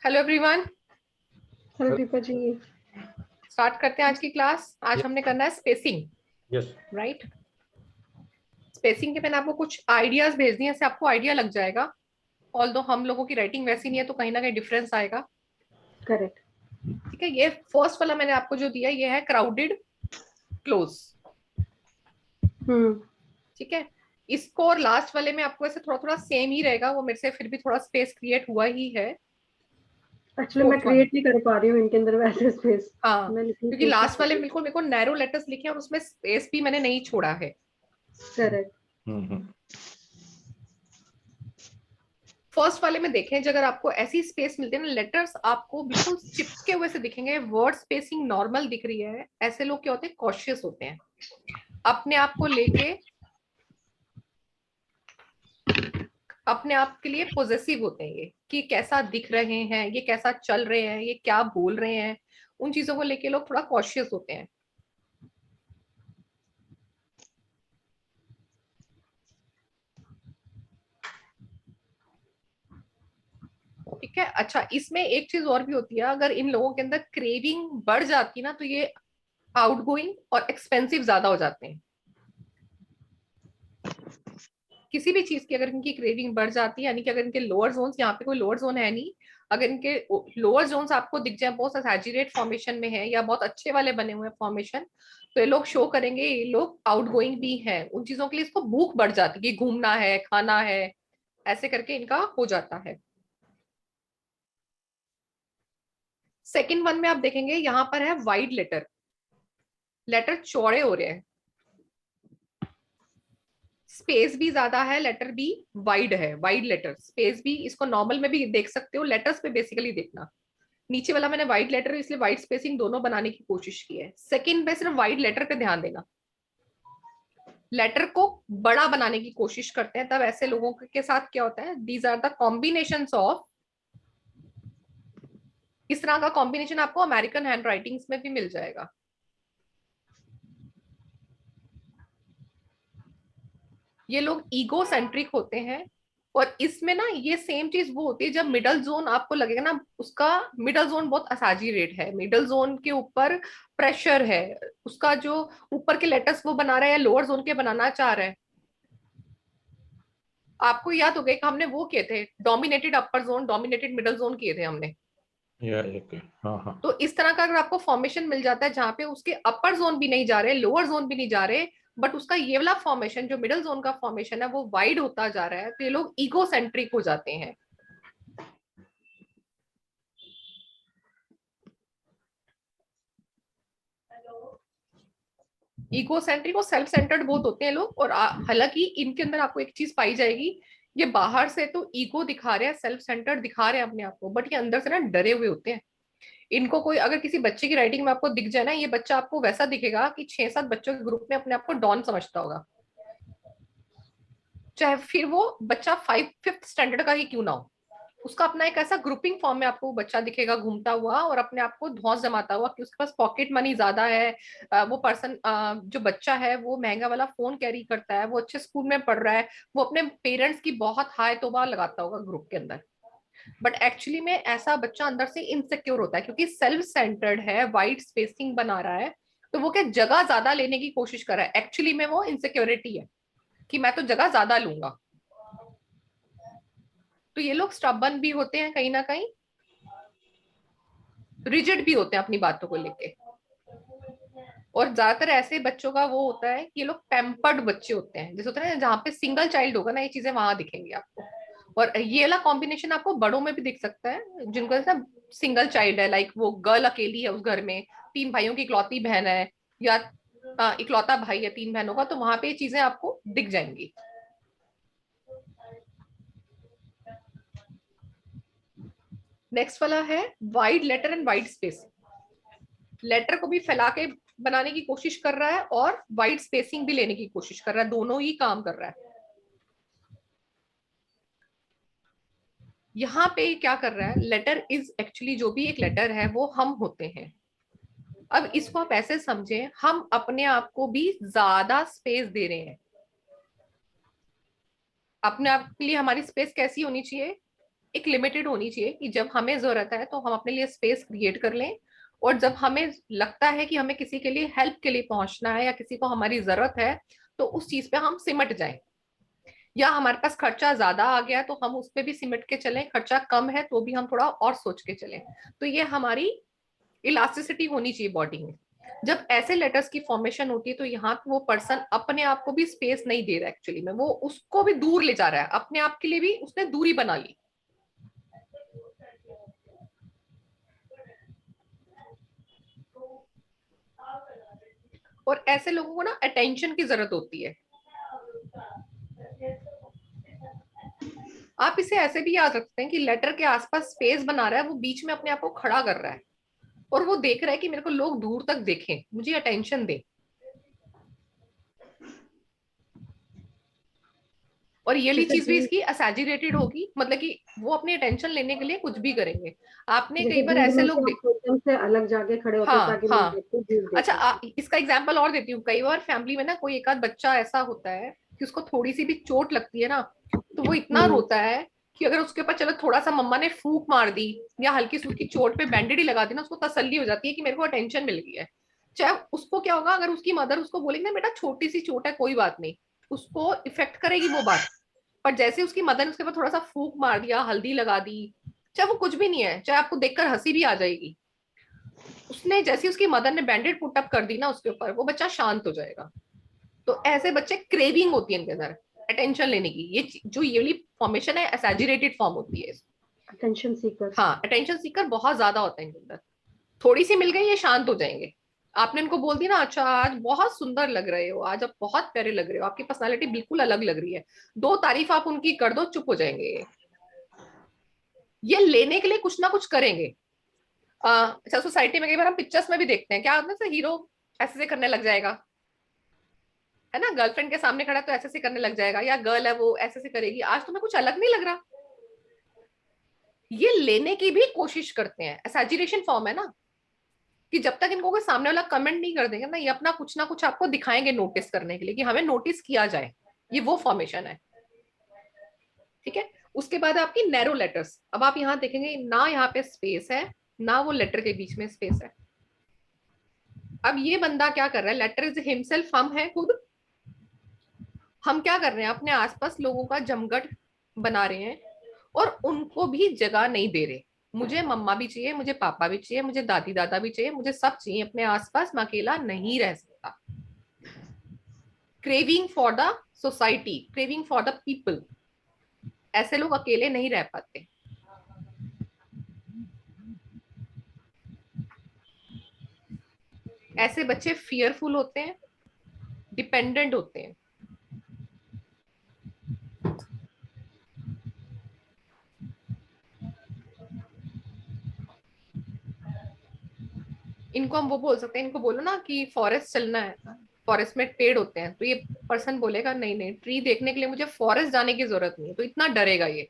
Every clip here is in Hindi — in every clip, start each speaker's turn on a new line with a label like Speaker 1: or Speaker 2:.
Speaker 1: Hello everyone.
Speaker 2: हेलो दीपा जी।
Speaker 1: स्टार्ट करते हैं आज की क्लास। आज
Speaker 3: Yes.
Speaker 1: हमने करना है स्पेसिंग।
Speaker 3: Yes.
Speaker 1: राइट। स्पेसिंग के मैंने आपको कुछ आइडियाज भेज दिए, इससे आपको आइडिया लग जाएगा। ऑल्दो हम लोगों की राइटिंग वैसी नहीं है तो कहीं ना कहीं डिफरेंस आएगा।
Speaker 2: करेक्ट।
Speaker 1: ठीक है, ये फर्स्ट वाला मैंने आपको जो दिया ये है क्राउडेड क्लोज।
Speaker 2: हम्म।
Speaker 1: ठीक है, इसको और लास्ट वाले में आपको ऐसे थोड़ा थोड़ा सेम ही रहेगा, वो मेरे से फिर भी थोड़ा स्पेस क्रिएट हुआ ही है।
Speaker 2: एक्चुअली मैं
Speaker 1: फोर्थ वन।
Speaker 2: क्रिएट नहीं कर पा रही हूँ इनके अंदर वैसे स्पेस।
Speaker 1: हाँ,
Speaker 2: मैं लिखने की
Speaker 1: क्योंकि
Speaker 2: कोशिश
Speaker 1: लास्ट
Speaker 2: कर
Speaker 1: वाले
Speaker 2: रही
Speaker 1: में
Speaker 2: हूँ।
Speaker 1: बिल्कुल मेरे को नैरो लेटर्स लिखे हैं और उसमें स्पेस भी मैंने नहीं छोड़ा है।
Speaker 2: करेक्ट।
Speaker 3: Mm-hmm.
Speaker 1: फर्स्ट वाले में देखें, अगर आपको ऐसी स्पेस मिलती है ना, लेटर्स आपको बिल्कुल चिपके हुए से दिखेंगे, वर्ड स्पेसिंग नॉर्मल दिख रही है, ऐसे लोग क्या होते हैं, कॉशियस होते हैं अपने आप को लेके, अपने आप के लिए पॉजेसिव होते हैं ये कि कैसा दिख रहे हैं, ये कैसा चल रहे हैं, ये क्या बोल रहे हैं, उन चीजों को लेके लोग थोड़ा कॉशियस होते हैं। ठीक है, अच्छा इसमें एक चीज और भी होती है, अगर इन लोगों के अंदर क्रेविंग बढ़ जाती है ना तो ये आउटगोइंग और एक्सपेंसिव ज्यादा हो जाते हैं। किसी भी चीज की अगर इनकी क्रेविंग बढ़ जाती है, यानी कि अगर इनके लोअर जोन्स, यहाँ पे कोई लोअर जोन है नहीं, अगर इनके लोअर जोन्स आपको दिख जाए बहुत सैचुरेट फॉर्मेशन में है या बहुत अच्छे वाले बने हुए फॉर्मेशन, तो ये लोग शो करेंगे ये लोग आउटगोइंग भी है, उन चीजों के लिए इसको भूख बढ़ जाती है कि घूमना है, खाना है, ऐसे करके इनका हो जाता है। सेकेंड वन में आप देखेंगे यहाँ पर है वाइड लेटर, लेटर चौड़े हो रहे हैं, स्पेस भी ज्यादा है, लेटर भी वाइड है, वाइड लेटर स्पेस भी, इसको नॉर्मल में भी देख सकते हो, लेटर्स पे बेसिकली देखना। नीचे वाला मैंने वाइड लेटर इसलिए वाइड स्पेसिंग दोनों बनाने की कोशिश की है। सेकंड में सिर्फ वाइड लेटर पे ध्यान देना, लेटर को बड़ा बनाने की कोशिश करते हैं, तब ऐसे लोगों के साथ क्या होता है, these are the combination of, इस तरह का कॉम्बिनेशन आपको अमेरिकन हैंड राइटिंग्स में भी मिल जाएगा। ये लोग ईगो सेंट्रिक होते हैं, और इसमें ना ये सेम चीज वो होती है जब मिडल जोन आपको लगेगा ना, उसका मिडल जोन बहुत असाजी रेट है, मिडल जोन के ऊपर प्रेशर है, उसका जो ऊपर के लेटर्स वो बना रहा है या लोअर जोन के बनाना चाह रहा है। आपको याद होगा कि हमने वो किए थे, डोमिनेटेड अपर जोन, डोमिनेटेड मिडल जोन किए थे हमने।
Speaker 3: Yeah. Okay. हाँ.
Speaker 1: तो इस तरह का अगर आपको फॉर्मेशन मिल जाता है जहां पे उसके अपर जोन भी नहीं जा रहे, लोअर जोन भी नहीं जा रहे, बट उसका ये वाला फॉर्मेशन जो मिडिल जोन का फॉर्मेशन है वो वाइड होता जा रहा है, तो ये लोग ईगो सेंट्रिक हो जाते हैं। ईगो सेंट्रिक और सेल्फ सेंटर्ड बहुत होते हैं लोग, और हालांकि इनके अंदर आपको एक चीज पाई जाएगी, ये बाहर से तो ईगो दिखा रहे हैं, सेल्फ सेंटर्ड दिखा रहे हैं अपने आप को, बट ये अंदर से ना डरे हुए होते हैं। इनको कोई अगर किसी बच्चे की राइटिंग में आपको दिख जाए ना, ये बच्चा आपको वैसा दिखेगा कि 6-7 बच्चों के ग्रुप में अपने आप को डॉन समझता होगा, चाहे फिर वो बच्चा 5th स्टैंडर्ड का ही क्यों ना हो। उसका अपना एक ऐसा ग्रुपिंग फॉर्म में आपको बच्चा दिखेगा घूमता हुआ और अपने आप को धौंस जमाता हुआ कि उसके पास पॉकेट मनी ज्यादा है। वो पर्सन, जो बच्चा है वो महंगा वाला फोन कैरी करता है, वो अच्छे स्कूल में पढ़ रहा है, वो अपने पेरेंट्स की बहुत हाय तौबा लगाता होगा ग्रुप के अंदर। बट एक्चुअली में ऐसा बच्चा अंदर से इनसिक्योर होता है, क्योंकि सेल्फ सेंटर्ड है, वाइड स्पेसिंग बना रहा है, तो वो क्या जगह ज्यादा लेने की कोशिश कर रहा है, एक्चुअली में वो इनसिक्योरिटी है कि मैं तो जगह ज्यादा लूंगा। तो ये लोग स्टबन भी होते हैं, कहीं ना कहीं रिजिड भी होते हैं अपनी बातों को लेके, और ज्यादातर ऐसे बच्चों का वो होता है कि ये लोग पैम्पर्ड बच्चे होते हैं, जैसे होता है ना जहाँ पे सिंगल चाइल्ड होगा ना, ये चीजें वहां दिखेंगी आपको। और ये वाला कॉम्बिनेशन आपको बड़ों में भी दिख सकता है, जिनको ऐसा सिंगल चाइल्ड है, लाइक वो गर्ल अकेली है उस घर में, 3 भाइयों की इकलौती बहन है, या इकलौता भाई है 3 बहनों का, तो वहां पे ये चीजें आपको दिख जाएंगी। नेक्स्ट वाला है wide letter and wide space, letter को भी फैला के बनाने की कोशिश कर रहा है और वाइड स्पेसिंग भी लेने की कोशिश कर रहा है, दोनों ही काम कर रहा है। यहाँ पे क्या कर रहा है, लेटर इज एक्चुअली, जो भी एक लेटर है वो हम होते हैं। अब इसको आप ऐसे समझें, हम अपने आप को भी ज्यादा स्पेस दे रहे हैं। अपने आप के लिए हमारी स्पेस कैसी होनी चाहिए, एक लिमिटेड होनी चाहिए कि जब हमें जरूरत है तो हम अपने लिए स्पेस क्रिएट कर लें, और जब हमें लगता है कि हमें किसी के लिए हेल्प के लिए पहुंचना है या किसी को हमारी जरूरत है तो उस चीज पे हम सिमट जाएं। या हमारे पास खर्चा ज्यादा आ गया तो हम उस पे भी सिमट के चलें, खर्चा कम है तो भी हम थोड़ा और सोच के चलें। तो ये हमारी इलास्टिसिटी होनी चाहिए बॉडी में। जब ऐसे लेटर्स की फॉर्मेशन होती है तो यहाँ पे वो पर्सन अपने आप को भी स्पेस नहीं दे रहा है, एक्चुअली में वो उसको भी दूर ले जा रहा है, अपने आप के लिए भी उसने दूरी बना ली। और ऐसे लोगों को ना अटेंशन की जरूरत होती है। आप इसे ऐसे भी याद रखते हैं कि लेटर के आसपास स्पेस बना रहा है, वो बीच में अपने आप को खड़ा कर रहा है और वो देख रहा है कि मेरे को लोग दूर तक देखें, मुझे अटेंशन दें। और ये वाली चीज भी इसकी एग्जैजरेटेड होगी, मतलब कि वो अपनी अटेंशन लेने के लिए कुछ भी करेंगे। आपने कई
Speaker 2: जैसे
Speaker 1: बार
Speaker 2: भीड़
Speaker 1: ऐसे
Speaker 2: में
Speaker 1: लोग
Speaker 2: से हम एकदम से अलग जाके खड़े होते हैं
Speaker 1: हाँ
Speaker 2: ताकि लोग
Speaker 1: हाँ।
Speaker 2: देखते भीड़ देख
Speaker 1: अच्छा
Speaker 2: सकें।
Speaker 1: इसका एग्जांपल और देती हूँ। कई बार फैमिली में ना कोई एक आध बच्चा ऐसा होता है कि उसको थोड़ी सी भी चोट लगती है ना तो वो इतना रोता है कि अगर उसके ऊपर चलो थोड़ा सा मम्मा ने फूंक मार दी या हल्की सी उसकी चोट पे बैंडेड ही लगा दी ना, उसको तसल्ली हो जाती है कि मेरे को अटेंशन मिल गई है। चाहे उसको क्या होगा, अगर उसकी मदर उसको बोलेगी ना बेटा छोटी सी चोट है कोई बात नहीं, उसको इफेक्ट करेगी वो बात। पर जैसे उसकी मदर ने उसके ऊपर थोड़ा सा फूंक मार दिया, हल्दी लगा दी, चाहे वो कुछ भी नहीं है, चाहे आपको देखकर हंसी भी आ जाएगी, उसने जैसी उसकी मदर ने बैंडेड पुट अप कर दी ना उसके ऊपर, वो बच्चा शांत हो जाएगा। तो ऐसे बच्चे क्रेविंग होती है इनके अंदर अटेंशन लेने की। ये जो ये वाली फॉर्मेशन है एग्जैजरेटेड फॉर्म होती है।
Speaker 2: Attention seeker.
Speaker 1: हाँ अटेंशन सीकर बहुत ज्यादा होता है इनके अंदर। थोड़ी सी मिल गई ये शांत हो जाएंगे। आपने इनको बोल दिया ना अच्छा आज बहुत सुंदर लग रहे हो, आज आप बहुत प्यारे लग रहे हो, आपकी पर्सनालिटी बिल्कुल अलग लग रही है, दो तारीफ आप उनकी कर दो चुप हो जाएंगे। ये लेने के लिए कुछ ना कुछ करेंगे। अच्छा सोसाइटी में कई बार हम पिक्चर्स में भी देखते हैं, क्या होता है हीरो ऐसे से करने लग जाएगा, है ना, गर्लफ्रेंड के सामने खड़ा तो ऐसे से करने लग जाएगा, या गर्ल है वो ऐसे से करेगी, आज तुम्हें कुछ अलग नहीं लग रहा। ये लेने की भी कोशिश करते हैं, एग्जैजरेशन फॉर्म है ना, कि जब तक इनको कोई सामने वाला कमेंट नहीं कर देंगे ना, ये अपना कुछ ना कुछ आपको दिखाएंगे नोटिस करने के लिए कि हमें नोटिस किया जाए। ये वो फॉर्मेशन है। ठीक है। उसके बाद आपकी नैरो लेटर्स। अब आप यहां देखेंगे ना यहाँ पे स्पेस है ना वो लेटर के बीच में स्पेस है। अब ये बंदा क्या कर रहा है, लेटर इज हिमसेल्फ, हम है खुद। हम क्या कर रहे हैं, अपने आसपास लोगों का जमघट बना रहे हैं और उनको भी जगह नहीं दे रहे। मुझे मम्मा भी चाहिए, मुझे पापा भी चाहिए, मुझे दादी दादा भी चाहिए, मुझे सब चाहिए अपने आसपास, मैं अकेला नहीं रह सकता। Craving for the society, craving for the people. ऐसे लोग अकेले नहीं रह पाते। ऐसे बच्चे फियरफुल होते हैं, डिपेंडेंट होते हैं। इनको हम वो बोल सकते हैं, इनको बोलो ना कि फॉरेस्ट चलना है, फॉरेस्ट में पेड़ होते हैं, तो ये पर्सन बोलेगा नहीं नहीं ट्री देखने के लिए मुझे फॉरेस्ट जाने की जरूरत नहीं है, तो इतना डरेगा ये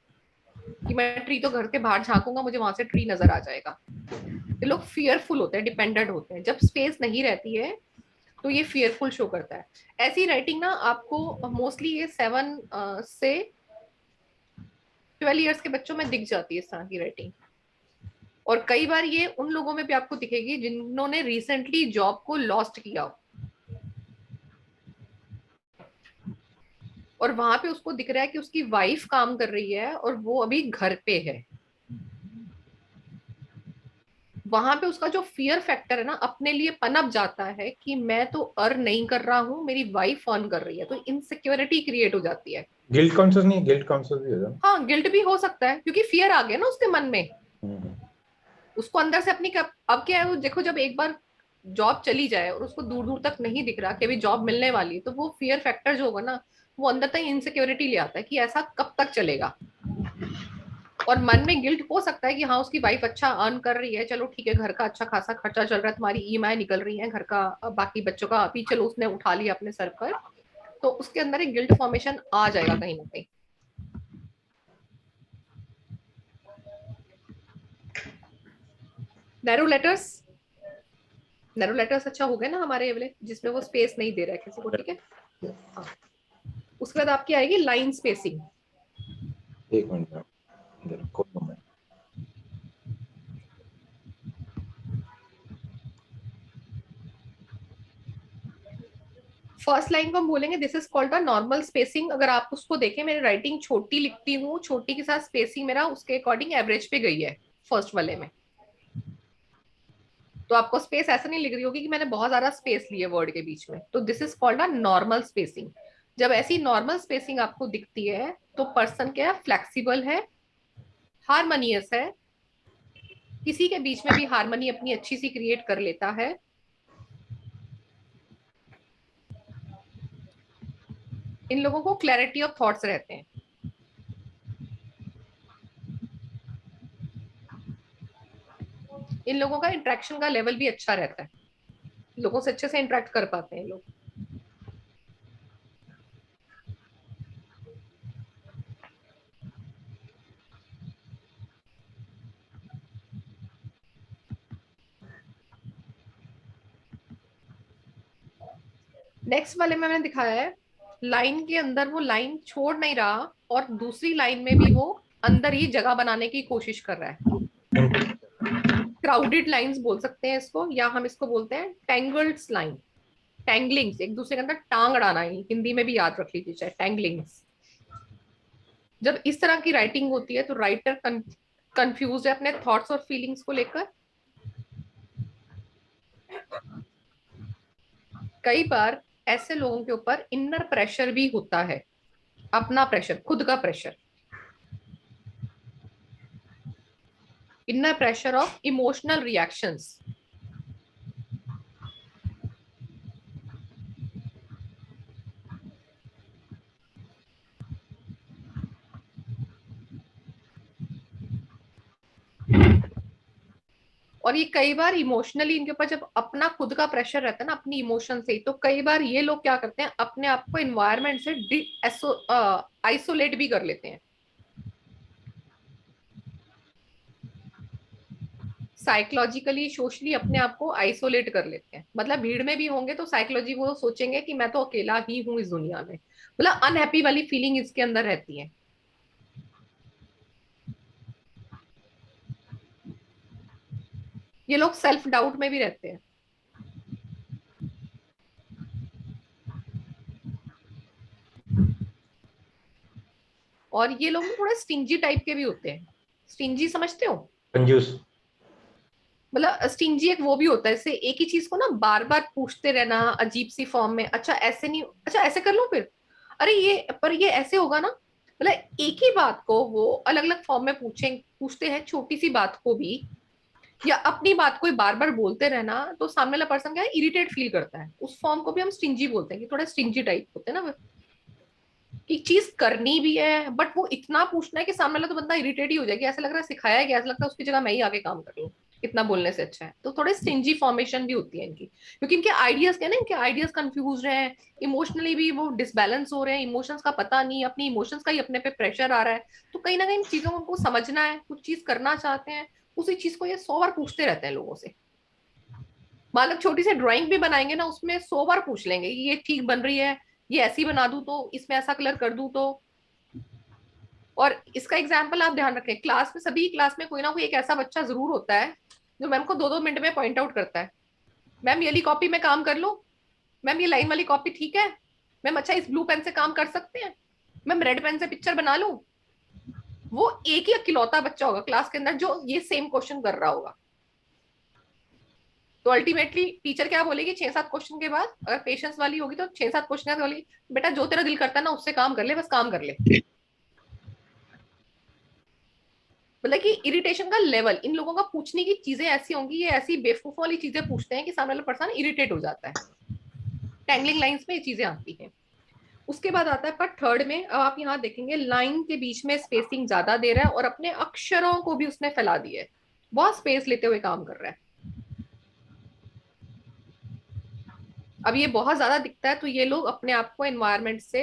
Speaker 1: कि मैं ट्री तो घर के बाहर झांकूंगा मुझे वहां से ट्री नजर आ जाएगा। ये लोग फियरफुल होते हैं, डिपेंडेंट होते हैं। जब स्पेस नहीं रहती है तो ये फियरफुल शो करता है। ऐसी राइटिंग ना आपको मोस्टली ये 7 से 12 ईयर्स के बच्चों में दिख जाती है इस तरह की राइटिंग। और कई बार ये उन लोगों में भी आपको दिखेगी जिन्होंने रिसेंटली जॉब को लॉस्ट किया हो और वहां पे उसको दिख रहा है कि उसकी वाइफ काम कर रही है और वो अभी घर पे है। वहां पे उसका जो फियर फैक्टर है ना अपने लिए पनप जाता है कि मैं तो अर्न नहीं कर रहा हूँ, मेरी वाइफ अर्न कर रही है, तो इनसिक्योरिटी क्रिएट हो जाती है।
Speaker 3: गिल्ट कॉन्शियस नहीं, गिल्ट कॉन्शियस भी होगा।
Speaker 1: हाँ गिल्ट भी हो सकता है क्योंकि फियर आ गया ना उसके मन में।
Speaker 3: हम्म।
Speaker 1: उसको अंदर से अपनी अब क्या है, वो देखो जब एक बार जॉब चली जाए और उसको दूर दूर तक नहीं दिख रहा कि अभी जॉब मिलने वाली है, तो वो फियर फैक्टर जो होगा ना वो अंदर तक इनसिक्योरिटी ले आता है कि ऐसा कब तक चलेगा। और मन में गिल्ट हो सकता है कि हाँ उसकी वाइफ अच्छा अर्न कर रही है, चलो ठीक है घर का अच्छा खासा खर्चा चल रहा है, तुम्हारी ईएमआई निकल रही है घर का, बाकी बच्चों का अभी चलो उसने उठा लिया अपने सर पर, तो उसके अंदर एक गिल्ट फॉर्मेशन आ जाएगा कहीं ना कहीं। नैरो लेटर्स, नैरो लेटर्स अच्छा हो गया ना हमारे ये वाले जिसमें वो स्पेस नहीं दे रहा है किसी को। ठीक है। हाँ। उसके बाद आपकी आएगी लाइन स्पेसिंग।
Speaker 3: एक मिनट में। इधर खोलो मैं।
Speaker 1: फर्स्ट लाइन को हम बोलेंगे this is called a normal spacing. अगर आप उसको देखें, मेरी राइटिंग छोटी लिखती हूँ, छोटी के साथ स्पेसिंग मेरा उसके अकॉर्डिंग एवरेज पे गई है फर्स्ट वाले में। तो आपको स्पेस ऐसा नहीं लिख रही होगी कि मैंने बहुत ज्यादा स्पेस ली है वर्ड के बीच में, तो this is called a normal spacing. जब ऐसी नॉर्मल स्पेसिंग आपको दिखती है तो पर्सन क्या है, फ्लेक्सिबल है, हारमोनियस है, किसी के बीच में भी हारमोनी अपनी अच्छी सी क्रिएट कर लेता है, इन लोगों को क्लैरिटी ऑफ थॉट्स रहते हैं, इन लोगों का इंटरेक्शन का लेवल भी अच्छा रहता है, लोगों से अच्छे से इंटरेक्ट कर पाते हैं लोग। नेक्स्ट वाले में मैंने दिखाया है लाइन के अंदर वो लाइन छोड़ नहीं रहा और दूसरी लाइन में भी वो अंदर ही जगह बनाने की कोशिश कर रहा है। क्राउडेड लाइंस बोल सकते हैं इसको, या हम इसको बोलते हैं टैंगल्स लाइन। टैंगलिंग्स, एक दूसरे के अंदर टांग अड़ाना, ही हिंदी में भी याद रख लीजिए चाहे टैंगलिंग्स। जब इस तरह की राइटिंग होती है तो राइटर कंफ्यूज है अपने थॉट्स और फीलिंग्स को लेकर। कई बार ऐसे लोगों के ऊपर इनर प्रेशर भी होता है, अपना प्रेशर, खुद का pressure, inner pressure of emotional reactions. और ये कई बार इमोशनली इनके ऊपर जब अपना खुद का प्रेशर रहता है ना अपनी इमोशन से, तो कई बार ये लोग क्या करते हैं, अपने आप को एनवायरनमेंट से आइसोलेट भी कर लेते हैं। साइकोलॉजिकली, सोशली अपने आप को आइसोलेट कर लेते हैं। मतलब भीड़ में भी होंगे तो साइकोलॉजी वो सोचेंगे कि मैं तो अकेला ही हूं इस दुनिया में, मतलब अनहैप्पी वाली फीलिंग इसके अंदर रहती है। ये लोग सेल्फ डाउट में भी रहते हैं। और ये लोग थोड़े स्टिंजी टाइप के भी होते हैं। स्टिंजी समझते हो?
Speaker 3: कंजूस।
Speaker 1: मतलब स्टिंजी एक वो भी होता है, जैसे एक ही चीज को ना बार बार पूछते रहना अजीब सी फॉर्म में, अच्छा ऐसे नहीं, अच्छा ऐसे कर लो फिर, अरे ये पर ये ऐसे होगा ना। मतलब एक ही बात को वो अलग अलग फॉर्म में पूछते हैं, छोटी सी बात को भी, या अपनी बात को बार बार बोलते रहना, तो सामने वाला पर्सन क्या है, इरिटेट फील करता है। उस फॉर्म को भी हम स्टिंजी बोलते हैं कि थोड़ा स्टिंजी टाइप होते हैं ना, कि चीज करनी भी है बट वो इतना पूछना है कि सामने वाला तो बंदा इरिटेट ही हो जाएगी, ऐसा लग रहा है सिखाया गया, ऐसा लगता है उसकी जगह मैं ही आगे काम कर लूँ, इतना बोलने से अच्छा है। तो थोड़े स्टिंजी फॉर्मेशन भी होती है इनकी, क्योंकि इनके आइडियाज क्या है ना, इनके आइडियाज कंफ्यूज हैं, इमोशनली भी वो डिसबैलेंस हो रहे हैं, इमोशंस का पता नहीं, अपनी इमोशंस का ही अपने पे प्रेशर आ रहा है। तो कहीं ना कहीं इन चीजों को उनको समझना है, कुछ चीज करना चाहते हैं, उसी चीज को ये 100 बार पूछते रहते हैं लोगों से। मतलब छोटी सी ड्राइंग भी बनाएंगे ना, उसमें 100 बार पूछ लेंगे कि ये ठीक बन रही है, ये ऐसी बना दूं तो, इसमें ऐसा कलर कर दूं तो। और इसका एग्जाम्पल आप ध्यान रखें, क्लास में, सभी क्लास में कोई ना कोई एक ऐसा बच्चा जरूर होता है जो मैम को 2-2 मिनट में पॉइंट आउट करता है, मैम ये वाली कॉपी में काम कर लो, मैम ये लाइन वाली कॉपी ठीक है, मैम अच्छा इस ब्लू पेन से काम कर सकते हैं, मैम रेड पेन से पिक्चर बना लूं। वो एक ही अकेलौता बच्चा होगा क्लास के अंदर जो ये सेम क्वेश्चन कर रहा होगा। तो अल्टीमेटली टीचर क्या बोलेगी, 6-7 क्वेश्चन के बाद, अगर पेशेंस वाली होगी तो 6-7 क्वेश्चन के बाद बोलेगी, बेटा जो तेरा दिल करता है ना उससे काम कर ले, बस काम कर ले। मतलब कि इरिटेशन का लेवल, इन लोगों का पूछने की चीजें ऐसी होंगी, ये ऐसी बेवकूफ वाली चीजें पूछते हैं कि सामने वाला पर्सन इरिटेट हो जाता है। टैंगलिंग लाइंस में ये चीजें आती हैं। उसके बाद आता है पर थर्ड में, अब आप यहाँ देखेंगे लाइन के बीच में स्पेसिंग ज्यादा दे रहा है और अपने अक्षरों को भी उसने फैला दिया है, बहुत स्पेस लेते हुए काम कर रहा है। अब ये बहुत ज्यादा दिखता है तो ये लोग अपने आप को एनवायरनमेंट से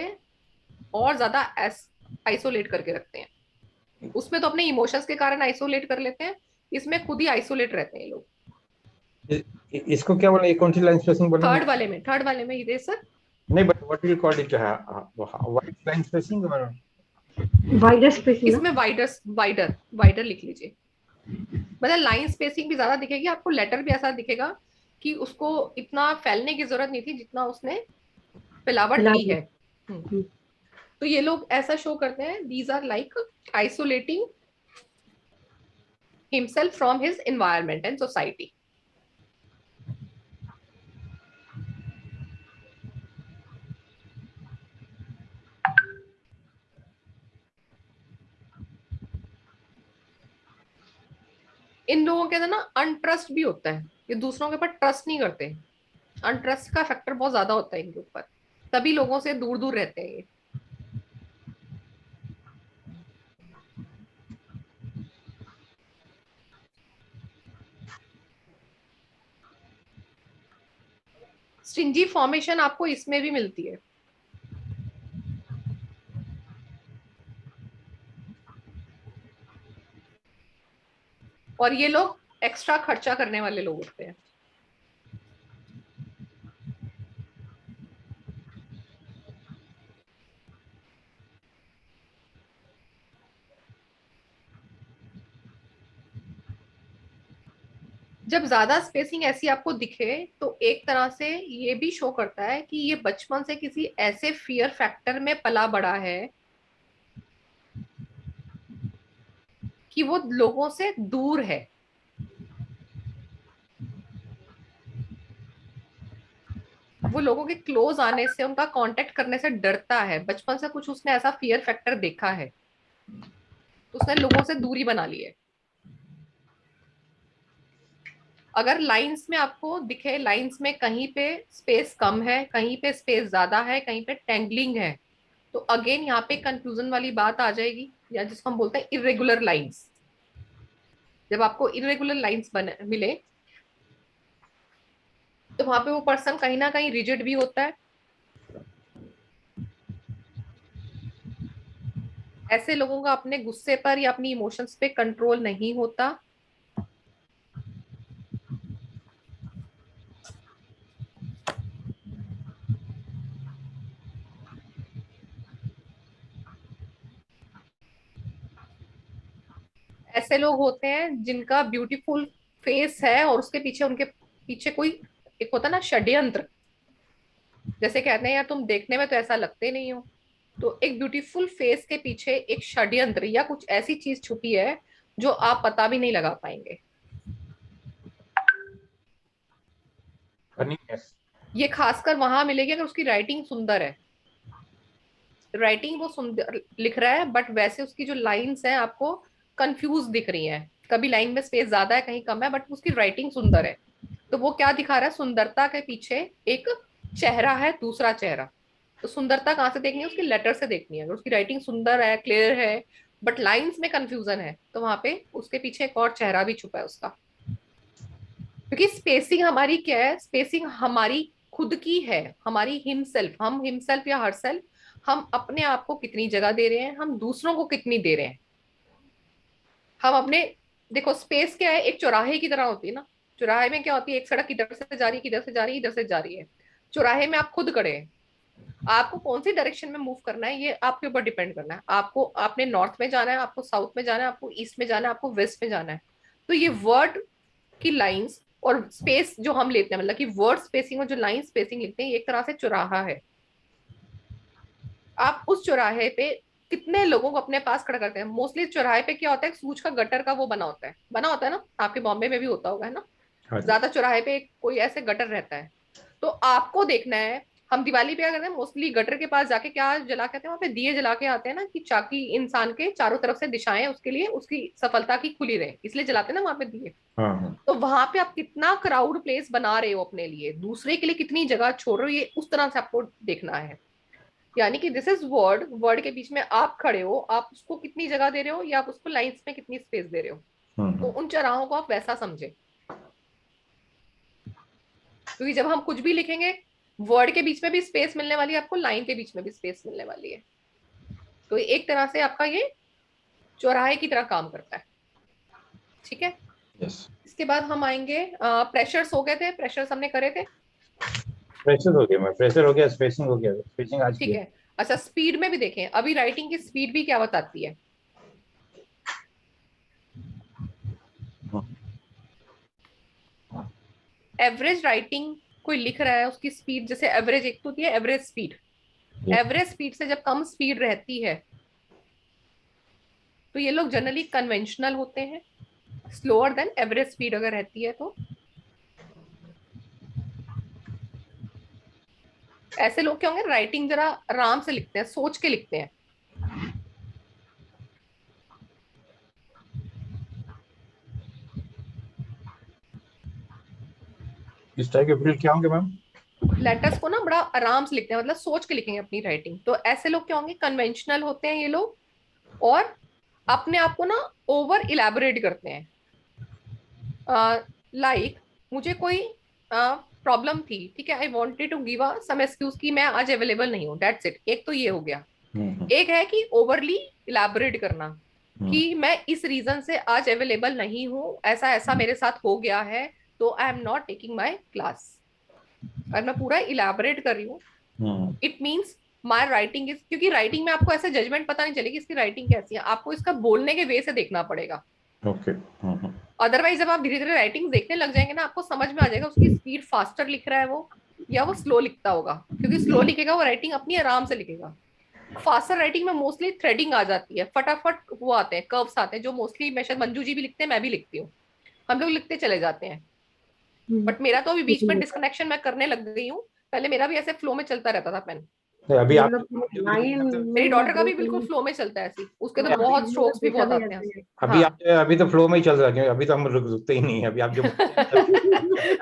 Speaker 1: और ज्यादा आइसोलेट करके रखते हैं। उसमें तो अपने इमोशंस के कारण आइसोलेट कर लेते हैं, इसमें खुद ही आइसोलेट रहते हैं लोग।
Speaker 3: इसको क्या बोला, ये कौन सी लाइन स्पेसिंग बोला?
Speaker 1: थर्ड वाले में ये सर,
Speaker 3: नहीं, but what will call it, white line spacing?
Speaker 2: Wider spacing
Speaker 1: इसमें वाइडर वाइडर वाइडर लिख लीजिए, मतलब लाइन स्पेसिंग भी ज्यादा दिखेगी आपको, लेटर भी ऐसा दिखेगा कि उसको इतना फैलने की जरूरत नहीं थी जितना उसने फैलावट ली है। तो ये लोग ऐसा शो करते हैं, these are like isolating himself from his environment and society. इन लोगों के अंदर ना अनट्रस्ट भी होता है, ये दूसरों के ऊपर ट्रस्ट नहीं करते, अनट्रस्ट का फैक्टर बहुत ज्यादा होता है इनके ऊपर, तभी लोगों से दूर दूर रहते हैं ये। स्टिंजी फॉर्मेशन आपको इसमें भी मिलती है, और ये लोग एक्स्ट्रा खर्चा करने वाले लोग होते हैं। जब ज्यादा स्पेसिंग ऐसी आपको दिखे तो एक तरह से ये भी शो करता है कि ये बचपन से किसी ऐसे फियर फैक्टर में पला बड़ा है कि वो लोगों से दूर है। वो लोगों के क्लोज आने से, उनका कांटेक्ट करने से डरता है, बचपन से कुछ उसने ऐसा फियर फैक्टर देखा है, तो उसने लोगों से दूरी बना ली है। अगर लाइंस में आपको दिखे, लाइंस में कहीं पे स्पेस कम है, कहीं पे स्पेस ज्यादा है, कहीं पे टेंगलिंग है, तो अगेन यहाँ पे कंफ्यूजन वाली बात आ जाएगी, या जिसको हम बोलते हैं इरेगुलर लाइंस। जब आपको इरेगुलर लाइंस बने मिले तो वहां पे वो पर्सन कहीं ना कहीं रिजिड भी होता है। ऐसे लोगों का अपने गुस्से पर या अपनी इमोशंस पे कंट्रोल नहीं होता। ऐसे लोग होते हैं जिनका ब्यूटीफुल फेस है और उसके पीछे, उनके पीछे कोई एक होता है ना षड्यंत्र, जैसे कहते हैं यार तुम देखने में तो ऐसा लगते नहीं हो, तो एक ब्यूटीफुल फेस के पीछे एक षड्यंत्र या कुछ ऐसी चीज छुपी है जो आप पता भी नहीं लगा पाएंगे। ये खासकर वहां मिलेगी अगर उसकी राइटिंग सुंदर है, राइटिंग वो सुंदर लिख रहा है बट वैसे उसकी जो लाइंस हैं आपको कंफ्यूज दिख रही हैं, कभी लाइन में स्पेस ज्यादा है कहीं कम है, बट उसकी राइटिंग सुंदर है। तो वो क्या दिखा रहा है, सुंदरता के पीछे एक चेहरा है, दूसरा चेहरा। तो सुंदरता कहाँ से देखनी है, उसकी लेटर से देखनी है। अगर उसकी राइटिंग सुंदर है, क्लियर है, बट लाइंस में कंफ्यूजन है, तो वहां पे उसके पीछे एक और चेहरा भी छुपा है उसका। क्योंकि स्पेसिंग हमारी क्या है, स्पेसिंग हमारी खुद की है, हमारी हिमसेल्फ, हम हिमसेल्फ या हर सेल्फ, हम अपने आप को कितनी जगह दे रहे हैं, हम दूसरों को कितनी दे रहे हैं। हम अपने, देखो स्पेस क्या है, एक चौराहे की तरह होती है ना। चौराहे में क्या होती है, एक सड़क इधर से जा रही है, इधर से जा रही है, इधर से जा रही है। चौराहे में आप खुद खड़े हैं, आपको कौन सी डायरेक्शन में मूव करना है ये आपके ऊपर डिपेंड करना है। आपको, आपने नॉर्थ में जाना है, आपको साउथ में जाना है, आपको ईस्ट में जाना है, आपको वेस्ट में जाना है। तो ये वर्ड की लाइंस और स्पेस जो हम लेते हैं, मतलब कि वर्ड स्पेसिंग और जो लाइन स्पेसिंग लिखते हैं, ये एक तरह से चौराहा है। आप उस चौराहे पे कितने लोगों को अपने पास खड़ा करते हैं। मोस्टली चौराहे पे क्या होता है, सूच का गटर का वो बना होता है ना, आपके बॉम्बे में भी होता होगा है ना।
Speaker 3: हाँ जी।
Speaker 1: ज्यादा चौराहे पे कोई ऐसे गटर रहता है, तो आपको देखना है। हम दिवाली पे क्या करते हैं, मोस्टली गटर के पास जाके क्या जला के आते हैं, वहां पे दिए जला के आते हैं ना, कि चाकी इंसान के चारों तरफ से दिशाएं उसके लिए, उसकी सफलता की खुली रहे, इसलिए जलाते हैं ना वहां पे दिए।
Speaker 3: हाँ हाँ।
Speaker 1: तो वहां पे आप कितना क्राउड प्लेस बना रहे हो अपने लिए, दूसरे के लिए कितनी जगह छोड़ रहे हो, ये उस तरह से आपको देखना है। यानी कि दिस इज वर्ड, वर्ड के बीच में आप खड़े हो, आप उसको कितनी जगह दे रहे हो, या आप उसको लाइंस में कितनी स्पेस दे रहे हो। तो उन चौराहों को आप वैसा समझे, क्योंकि जब हम कुछ भी लिखेंगे, वर्ड के बीच में भी स्पेस मिलने वाली है आपको, लाइन के बीच में भी स्पेस मिलने वाली है। तो एक तरह से आपका ये चौराहे की तरह काम करता है। ठीक है।
Speaker 3: यस।
Speaker 1: इसके बाद हम आएंगे, प्रेशर्स हो गए थे, प्रेशर्स हमने करे थे।
Speaker 3: प्रेशर हो गया, मैं प्रेशर हो गया, स्पेसिंग हो गया, स्पेसिंग आज
Speaker 1: ठीक
Speaker 3: किया।
Speaker 1: है। अच्छा, स्पीड में भी देखें, अभी राइटिंग की स्पीड भी क्या बताती है? एवरेज राइटिंग कोई लिख रहा है, उसकी स्पीड, जैसे एवरेज एक तो होती है एवरेज स्पीड, एवरेज स्पीड से जब कम स्पीड रहती है तो ये लोग जनरली कन्वेंशनल होते हैं। स्लोअर देन एवरेज स्पीड अगर रहती है तो ऐसे लोग क्या होंगे, राइटिंग जरा आराम से लिखते हैं, सोच के लिखते हैं।
Speaker 3: इस टाइप के फील्ड क्या होंगे मैम?
Speaker 1: लेटर्स को ना बड़ा आराम से लिखते हैं, मतलब सोच के लिखेंगे अपनी राइटिंग। तो ऐसे लोग क्या होंगे, कन्वेंशनल होते हैं ये लोग, और अपने आप को ना ओवर इलेबोरेट करते हैं। लाइक मुझे कोई प्रॉब्लम थी, ठीक है, I wanted to give some excuse कि मैं आज अवेलेबल नहीं हूँ, दैट्स इट। एक तो ये हो गया। एक है कि ओवरली इलेबोरेट करना कि मैं इस रीजन से आज अवेलेबल नहीं हूँ, ऐसा ऐसा मेरे साथ हो गया है, तो आई am not taking my class. और मैं पूरा इलेबोरेट कर रही हूँ, it means my writing is, क्योंकि राइटिंग में आपको ऐसे जजमेंट पता नहीं चलेगी इसकी राइटिंग कैसी है, आपको इसका बोलने के वे से देखना पड़ेगा।
Speaker 3: ओके।
Speaker 1: अदरवाइज जब आप धीरे धीरे राइटिंग देखने लग जाएंगे ना, आपको समझ में आ जाएगा उसकी स्पीड फास्टर लिख रहा है वो, या वो स्लो लिखता होगा। क्योंकि स्लो लिखेगा वो राइटिंग अपनी आराम से लिखेगा। फास्टर राइटिंग में मोस्टली थ्रेडिंग आ जाती है, फटाफट वो आते हैं, कर्व्स आते हैं, जो मोस्टली मैं शायद मंजू जी भी लिखते हैं, मैं भी लिखती हूँ, हम लोग लिखते चले जाते हैं। बट मेरा तो अभी बीच में डिस्कनेक्शन मैं करने लग गई हूँ, पहले मेरा भी ऐसे फ्लो में चलता रहता था पेन।
Speaker 3: अभी आप
Speaker 2: मतलब
Speaker 3: जो भी लिखना
Speaker 2: लाइन
Speaker 3: चाहते हो,
Speaker 1: मेरी
Speaker 2: में या
Speaker 1: डॉटर का
Speaker 2: दो
Speaker 1: भी बिल्कुल
Speaker 2: कॉलम।
Speaker 1: फ्लो में चलता है ऐसी, उसके तो
Speaker 2: हाँ,
Speaker 1: बहुत
Speaker 2: मेरा
Speaker 1: स्ट्रोक्स भी
Speaker 2: बेटा
Speaker 1: बहुत
Speaker 2: भी
Speaker 1: आते हैं
Speaker 2: ऐसे ही
Speaker 1: उसके।
Speaker 2: है।
Speaker 3: अभी
Speaker 1: हाँ,
Speaker 3: आप अभी तो फ्लो में ही चल रहा है, क्योंकि अभी तो हम रुकते ही नहीं है, अभी आप जो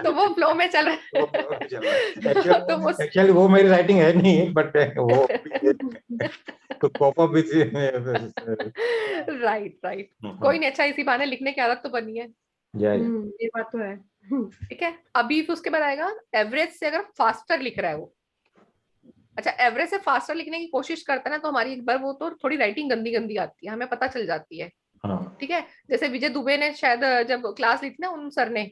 Speaker 1: तो वो फ्लो में चल रहा
Speaker 3: वो फ्लो में चल रहा है।
Speaker 1: है तो वो
Speaker 3: एक्चुअली वो मेरी राइटिंग है नहीं, बट वो तो cope up with.
Speaker 1: Right right. कोई नहीं, अच्छा इसी बहाने लिखने की आदत तो बनी है।
Speaker 2: ये बात तो है।
Speaker 1: ठीक है, अभी फिर उसके बाद आएगा एवरेज से अगर फास्टर लिख रहा है वो। अच्छा, एवरेज से फास्टर लिखने की कोशिश करता है ना, तो हमारी एक बार वो तो थोड़ी राइटिंग गंदी गंदी आती है, हमें पता चल जाती है।
Speaker 3: हाँ,
Speaker 1: ठीक है, जैसे विजय दुबे ने शायद जब क्लास ली थी ना उन सर ने,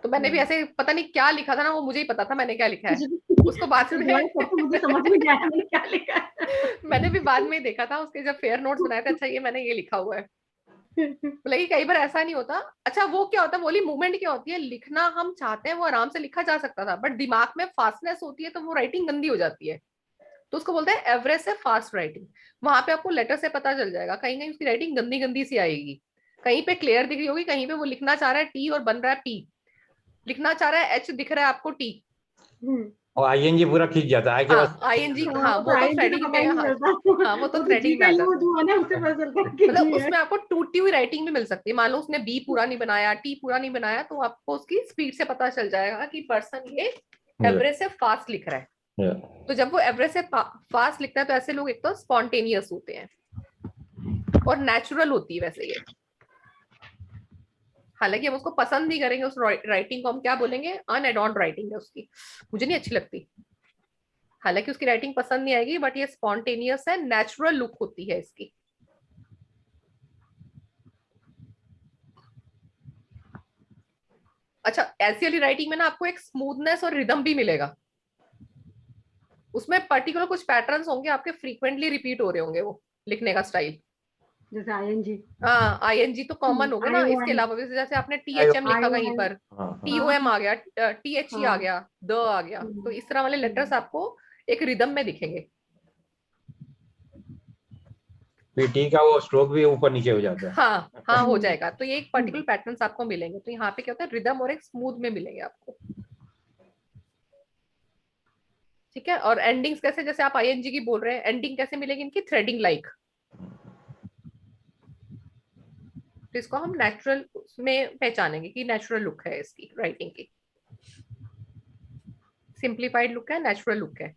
Speaker 1: तो मैंने भी ऐसे पता नहीं क्या लिखा था ना, वो मुझे ही पता था मैंने क्या लिखा है। उसको बाद में
Speaker 2: सरप्राइज करके मुझे समझ में नहीं आया मैंने क्या लिखा है।
Speaker 1: मैंने भी बाद में ही देखा था उसके जब फेयर नोट्स बनाए थे, अच्छा ये मैंने ये लिखा हुआ है। मतलब कि कई बार ऐसा नहीं होता। अच्छा, वो क्या होता है, बोली मूवमेंट क्या होती है, लिखना हम चाहते हैं वो आराम से लिखा जा सकता था, बट दिमाग में फास्टनेस होती है तो वो राइटिंग गंदी हो जाती है। तो उसको बोलते हैं एवरेज से फास्ट राइटिंग। वहां पे आपको लेटर से पता चल जाएगा, कहीं कहीं उसकी राइटिंग गंदी गंदी सी आएगी, कहीं पे क्लियर दिख रही होगी, कहीं पे वो लिखना चाह रहा है टी और बन रहा है पी, लिखना चाह रहा है एच दिख रहा है आपको टी।
Speaker 3: और आईएनजी पूरा खींच जाता है के
Speaker 1: हाँ
Speaker 3: बाद।
Speaker 1: आईएनजी,
Speaker 2: हाँ,
Speaker 1: हाँ
Speaker 2: वो तो
Speaker 1: वो तो
Speaker 2: आईएनजी का
Speaker 1: थ्रेडिंग
Speaker 2: पता
Speaker 1: में,
Speaker 2: ही नहीं
Speaker 1: हाँ
Speaker 2: चलता।
Speaker 1: हाँ वो तो
Speaker 2: वो तो जी
Speaker 1: थ्रेडिंग में
Speaker 2: का
Speaker 1: आ
Speaker 2: यूज
Speaker 1: जाता है।
Speaker 2: हुआ ना, उससे पता चलता है कि
Speaker 1: मतलब
Speaker 2: जी है।
Speaker 1: उसमें आपको टूटी हुई राइटिंग भी मिल सकती है, मान लो उसने बी पूरा नहीं बनाया, टी पूरा नहीं बनाया, तो आपको उसकी स्पीड से पता चल जाएगा कि पर्सन ये एवरेज से फास्ट लिख रहा है। तो जब वो एवरेज से फास्ट लिखता है तो ऐसे लोग एक तो स्पॉन्टेनियस होते हैं और नेचुरल होती है वैसे ये। हालांकि हम उसको पसंद नहीं करेंगे उस राइटिंग को, हम क्या बोलेंगे, अनएडॉर्न्ड राइटिंग है उसकी, मुझे नहीं अच्छी लगती। हालांकि उसकी राइटिंग पसंद नहीं आएगी, बट ये स्पॉन्टेनियस है, नेचुरल लुक होती है इसकी। अच्छा, ऐसी वाली राइटिंग में ना आपको एक स्मूथनेस और रिदम भी मिलेगा, उसमें पर्टिकुलर कुछ पैटर्न्स होंगे आपके, फ्रीक्वेंटली रिपीट हो रहे होंगे वो लिखने का स्टाइल।
Speaker 2: जैसे आईएनजी,
Speaker 1: हाँ आईएनजी तो कॉमन हो गया ना, इसके
Speaker 2: आईओएन,
Speaker 1: अलावा भी जैसे आपने टीएचएम लिखा कहीं
Speaker 2: आईओएन।
Speaker 1: पर,
Speaker 2: हाँ
Speaker 1: टीओएम आ गया, टीएचई आ
Speaker 2: हाँ।
Speaker 1: गया, द आ गया, तो इस तरह वाले लेटर्स आपको एक रिदम में दिखेंगे।
Speaker 3: पीटी का वो स्ट्रोक भी ऊपर नीचे हो जाता है।
Speaker 1: हाँ हाँ हो जाएगा, तो ये एक पर्टिकुलर पैटर्न्स आपको मिलेंगे। तो यहाँ पे क्या होता है, रिदम और एक स्मूथ में मिलेंगे आपको। ठीक है, और एंडिंग्स कैसे, जैसे आप आईएनजी की बोल रहे हैं, एंडिंग कैसे मिलेगी इनकी, थ्रेडिंग लाइक। तो इसको हम नेचुरल में पहचानेंगे कि नेचुरल लुक है इसकी राइटिंग की, सिंप्लीफाइड लुक है, नेचुरल लुक है।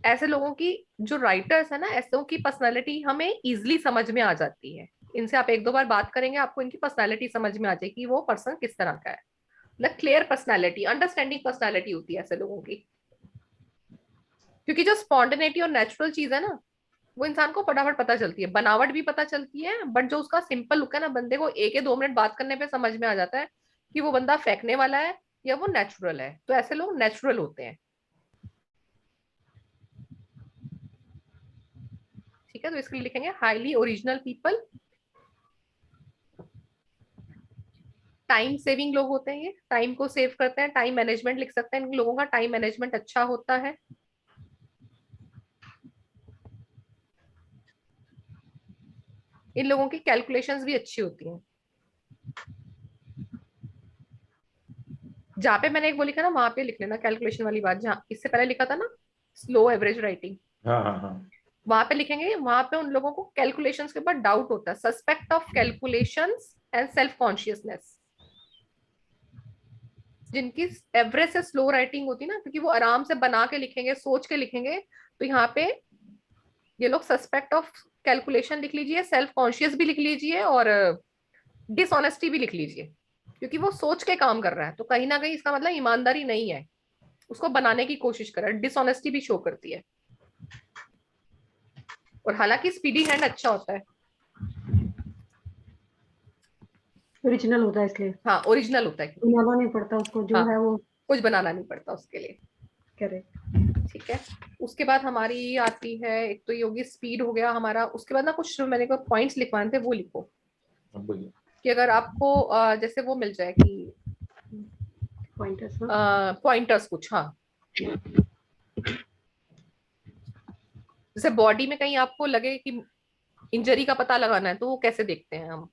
Speaker 1: ऐसे लोगों की, जो राइटर्स है ना, ऐसे लोगों की पर्सनालिटी हमें इजिली समझ में आ जाती है। इनसे आप एक दो बार बात करेंगे, आपको इनकी पर्सनालिटी समझ में आ जाएगी कि वो पर्सन किस तरह का है। मतलब क्लियर पर्सनालिटी, अंडरस्टैंडिंग पर्सनालिटी होती है ऐसे लोगों की। क्योंकि जो स्पॉन्टेनिटी और नेचुरल चीज है ना, वो इंसान को फटाफट पता चलती है, बनावट भी पता चलती है, बट जो उसका सिंपल लुक है ना, बंदे को एक या 2 मिनट बात करने पे समझ में आ जाता है कि वो बंदा फेंकने वाला है या वो नेचुरल है। तो ऐसे लोग नेचुरल होते हैं। ठीक है, तो इसके लिए लिखेंगे highly original people. Time saving लोग होते हैं, ये टाइम को सेव करते हैं, टाइम मैनेजमेंट लिख सकते हैं, इन लोगों का टाइम मैनेजमेंट अच्छा होता है। इन लोगों की कैलकुलेशंस भी अच्छी होती हैं। जहाँ पे मैंने एक वो लिखा ना वहां पे लिख लेना कैलकुलेशन वाली बात, जहाँ इससे पहले लिखा था ना स्लो एवरेज राइटिंग,
Speaker 3: हाँ हाँ हाँ।
Speaker 1: वहां पे लिखेंगे। वहां पे उन लोगों को कैलकुलेशंस के ऊपर डाउट होता है, suspect of calculations and self consciousness. जिनकी एवरेज से स्लो राइटिंग होती है ना, क्योंकि वो आराम से बना के लिखेंगे, सोच के लिखेंगे, तो यहाँ पे ये लोग सस्पेक्ट ऑफ कैलकुलेशन लिख लीजिए, सेल्फ कॉन्शियस भी लिख लीजिए, और डिसऑनेस्टी भी लिख लीजिए, क्योंकि वो सोच के काम कर रहा है, तो कहीं ना कहीं इसका मतलब ईमानदारी नहीं है, उसको बनाने की कोशिश कर रहा है, डिसऑनेस्टी भी शो करती है। और हालांकि स्पीडी हैंड अच्छा होता है,
Speaker 2: ओरिजिनल होता है इसलिए
Speaker 1: हाँ ओरिजिनल होता है,
Speaker 2: बनाना नहीं पड़ता उसको, जो
Speaker 1: हाँ
Speaker 2: है वो
Speaker 1: कुछ बनाना नहीं पड़ता उसके लिए।
Speaker 2: करेक्ट।
Speaker 1: ठीक है, उसके बाद हमारी आती है, एक तो ये होगी स्पीड हो गया हमारा, उसके बाद ना कुछ मैंने को पॉइंट्स लिखवाने थे, वो लिखो।
Speaker 3: अब बोलिए।
Speaker 1: कि अगर आपको जैसे वो मिल जाए कि
Speaker 2: पॉइंटर्स
Speaker 1: पॉइंटर्स कुछ, हाँ जैसे बॉडी में कहीं आपको लगे कि इंजरी का पता लगाना है, तो वो कैसे देखते हैं हम,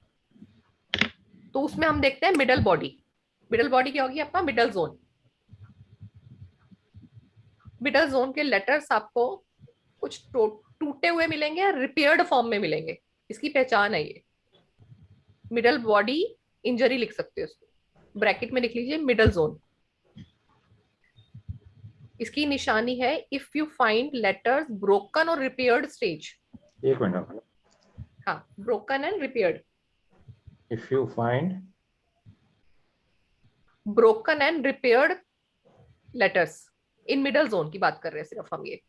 Speaker 1: तो उसमें हम देखते हैं मिडल बॉडी। मिडल बॉडी क्या होगी आपका, मिडल जोन। मिडल जोन के लेटर्स आपको कुछ टूटे हुए मिलेंगे या रिपेयर्ड फॉर्म में मिलेंगे, इसकी पहचान है ये। मिडल बॉडी इंजरी लिख सकते हो उसको, ब्रैकेट में लिख लीजिए मिडल जोन। इसकी निशानी है if you find letters broken और रिपेयर्ड स्टेज।
Speaker 3: एक मिनट।
Speaker 1: हाँ, broken and repaired.
Speaker 3: If you find
Speaker 1: broken and repaired letters in middle zone की बात कर रहे हैं सिर्फ हम ये।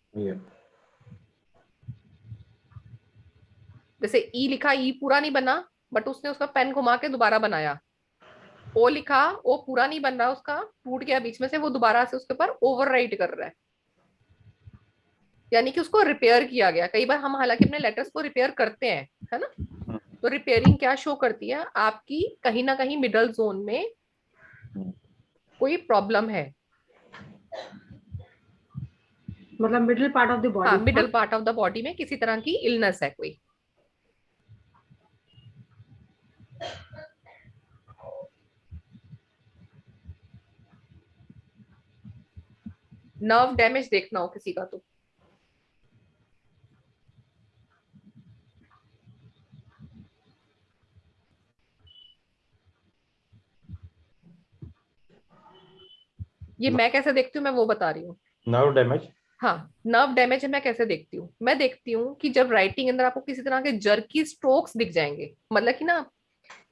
Speaker 1: जैसे ई लिखा, ई पूरा नहीं बना, बट उसने उसका पेन घुमा के दोबारा बनाया। ओ लिखा, ओ पूरा नहीं बन रहा, उसका टूट गया बीच में से, वो दोबारा से उसके ऊपर ओवरराइट कर रहा है, यानी कि उसको रिपेयर किया गया। कई बार हम हालांकि अपने लेटर्स को रिपेयर करते हैं, है ना, तो रिपेयरिंग क्या शो करती है आपकी, कहीं ना कहीं मिडल जोन में कोई प्रॉब्लम है।
Speaker 2: मतलब मिडिल पार्ट ऑफ द
Speaker 1: हाँ,
Speaker 2: body.
Speaker 1: Middle part of the body में किसी तरह की इलनेस है कोई। नर्व डैमेज देखना हो किसी का तो ये मैं कैसे देखती हूँ, मैं वो बता रही हूँ।
Speaker 3: Nerve damage.
Speaker 1: हाँ, नर्व डैमेज है, मैं कैसे देखती हूँ, मैं देखती हूँ कि जब राइटिंग अंदर आपको किसी तरह के जर्की स्ट्रोक्स दिख जाएंगे, मतलब कि ना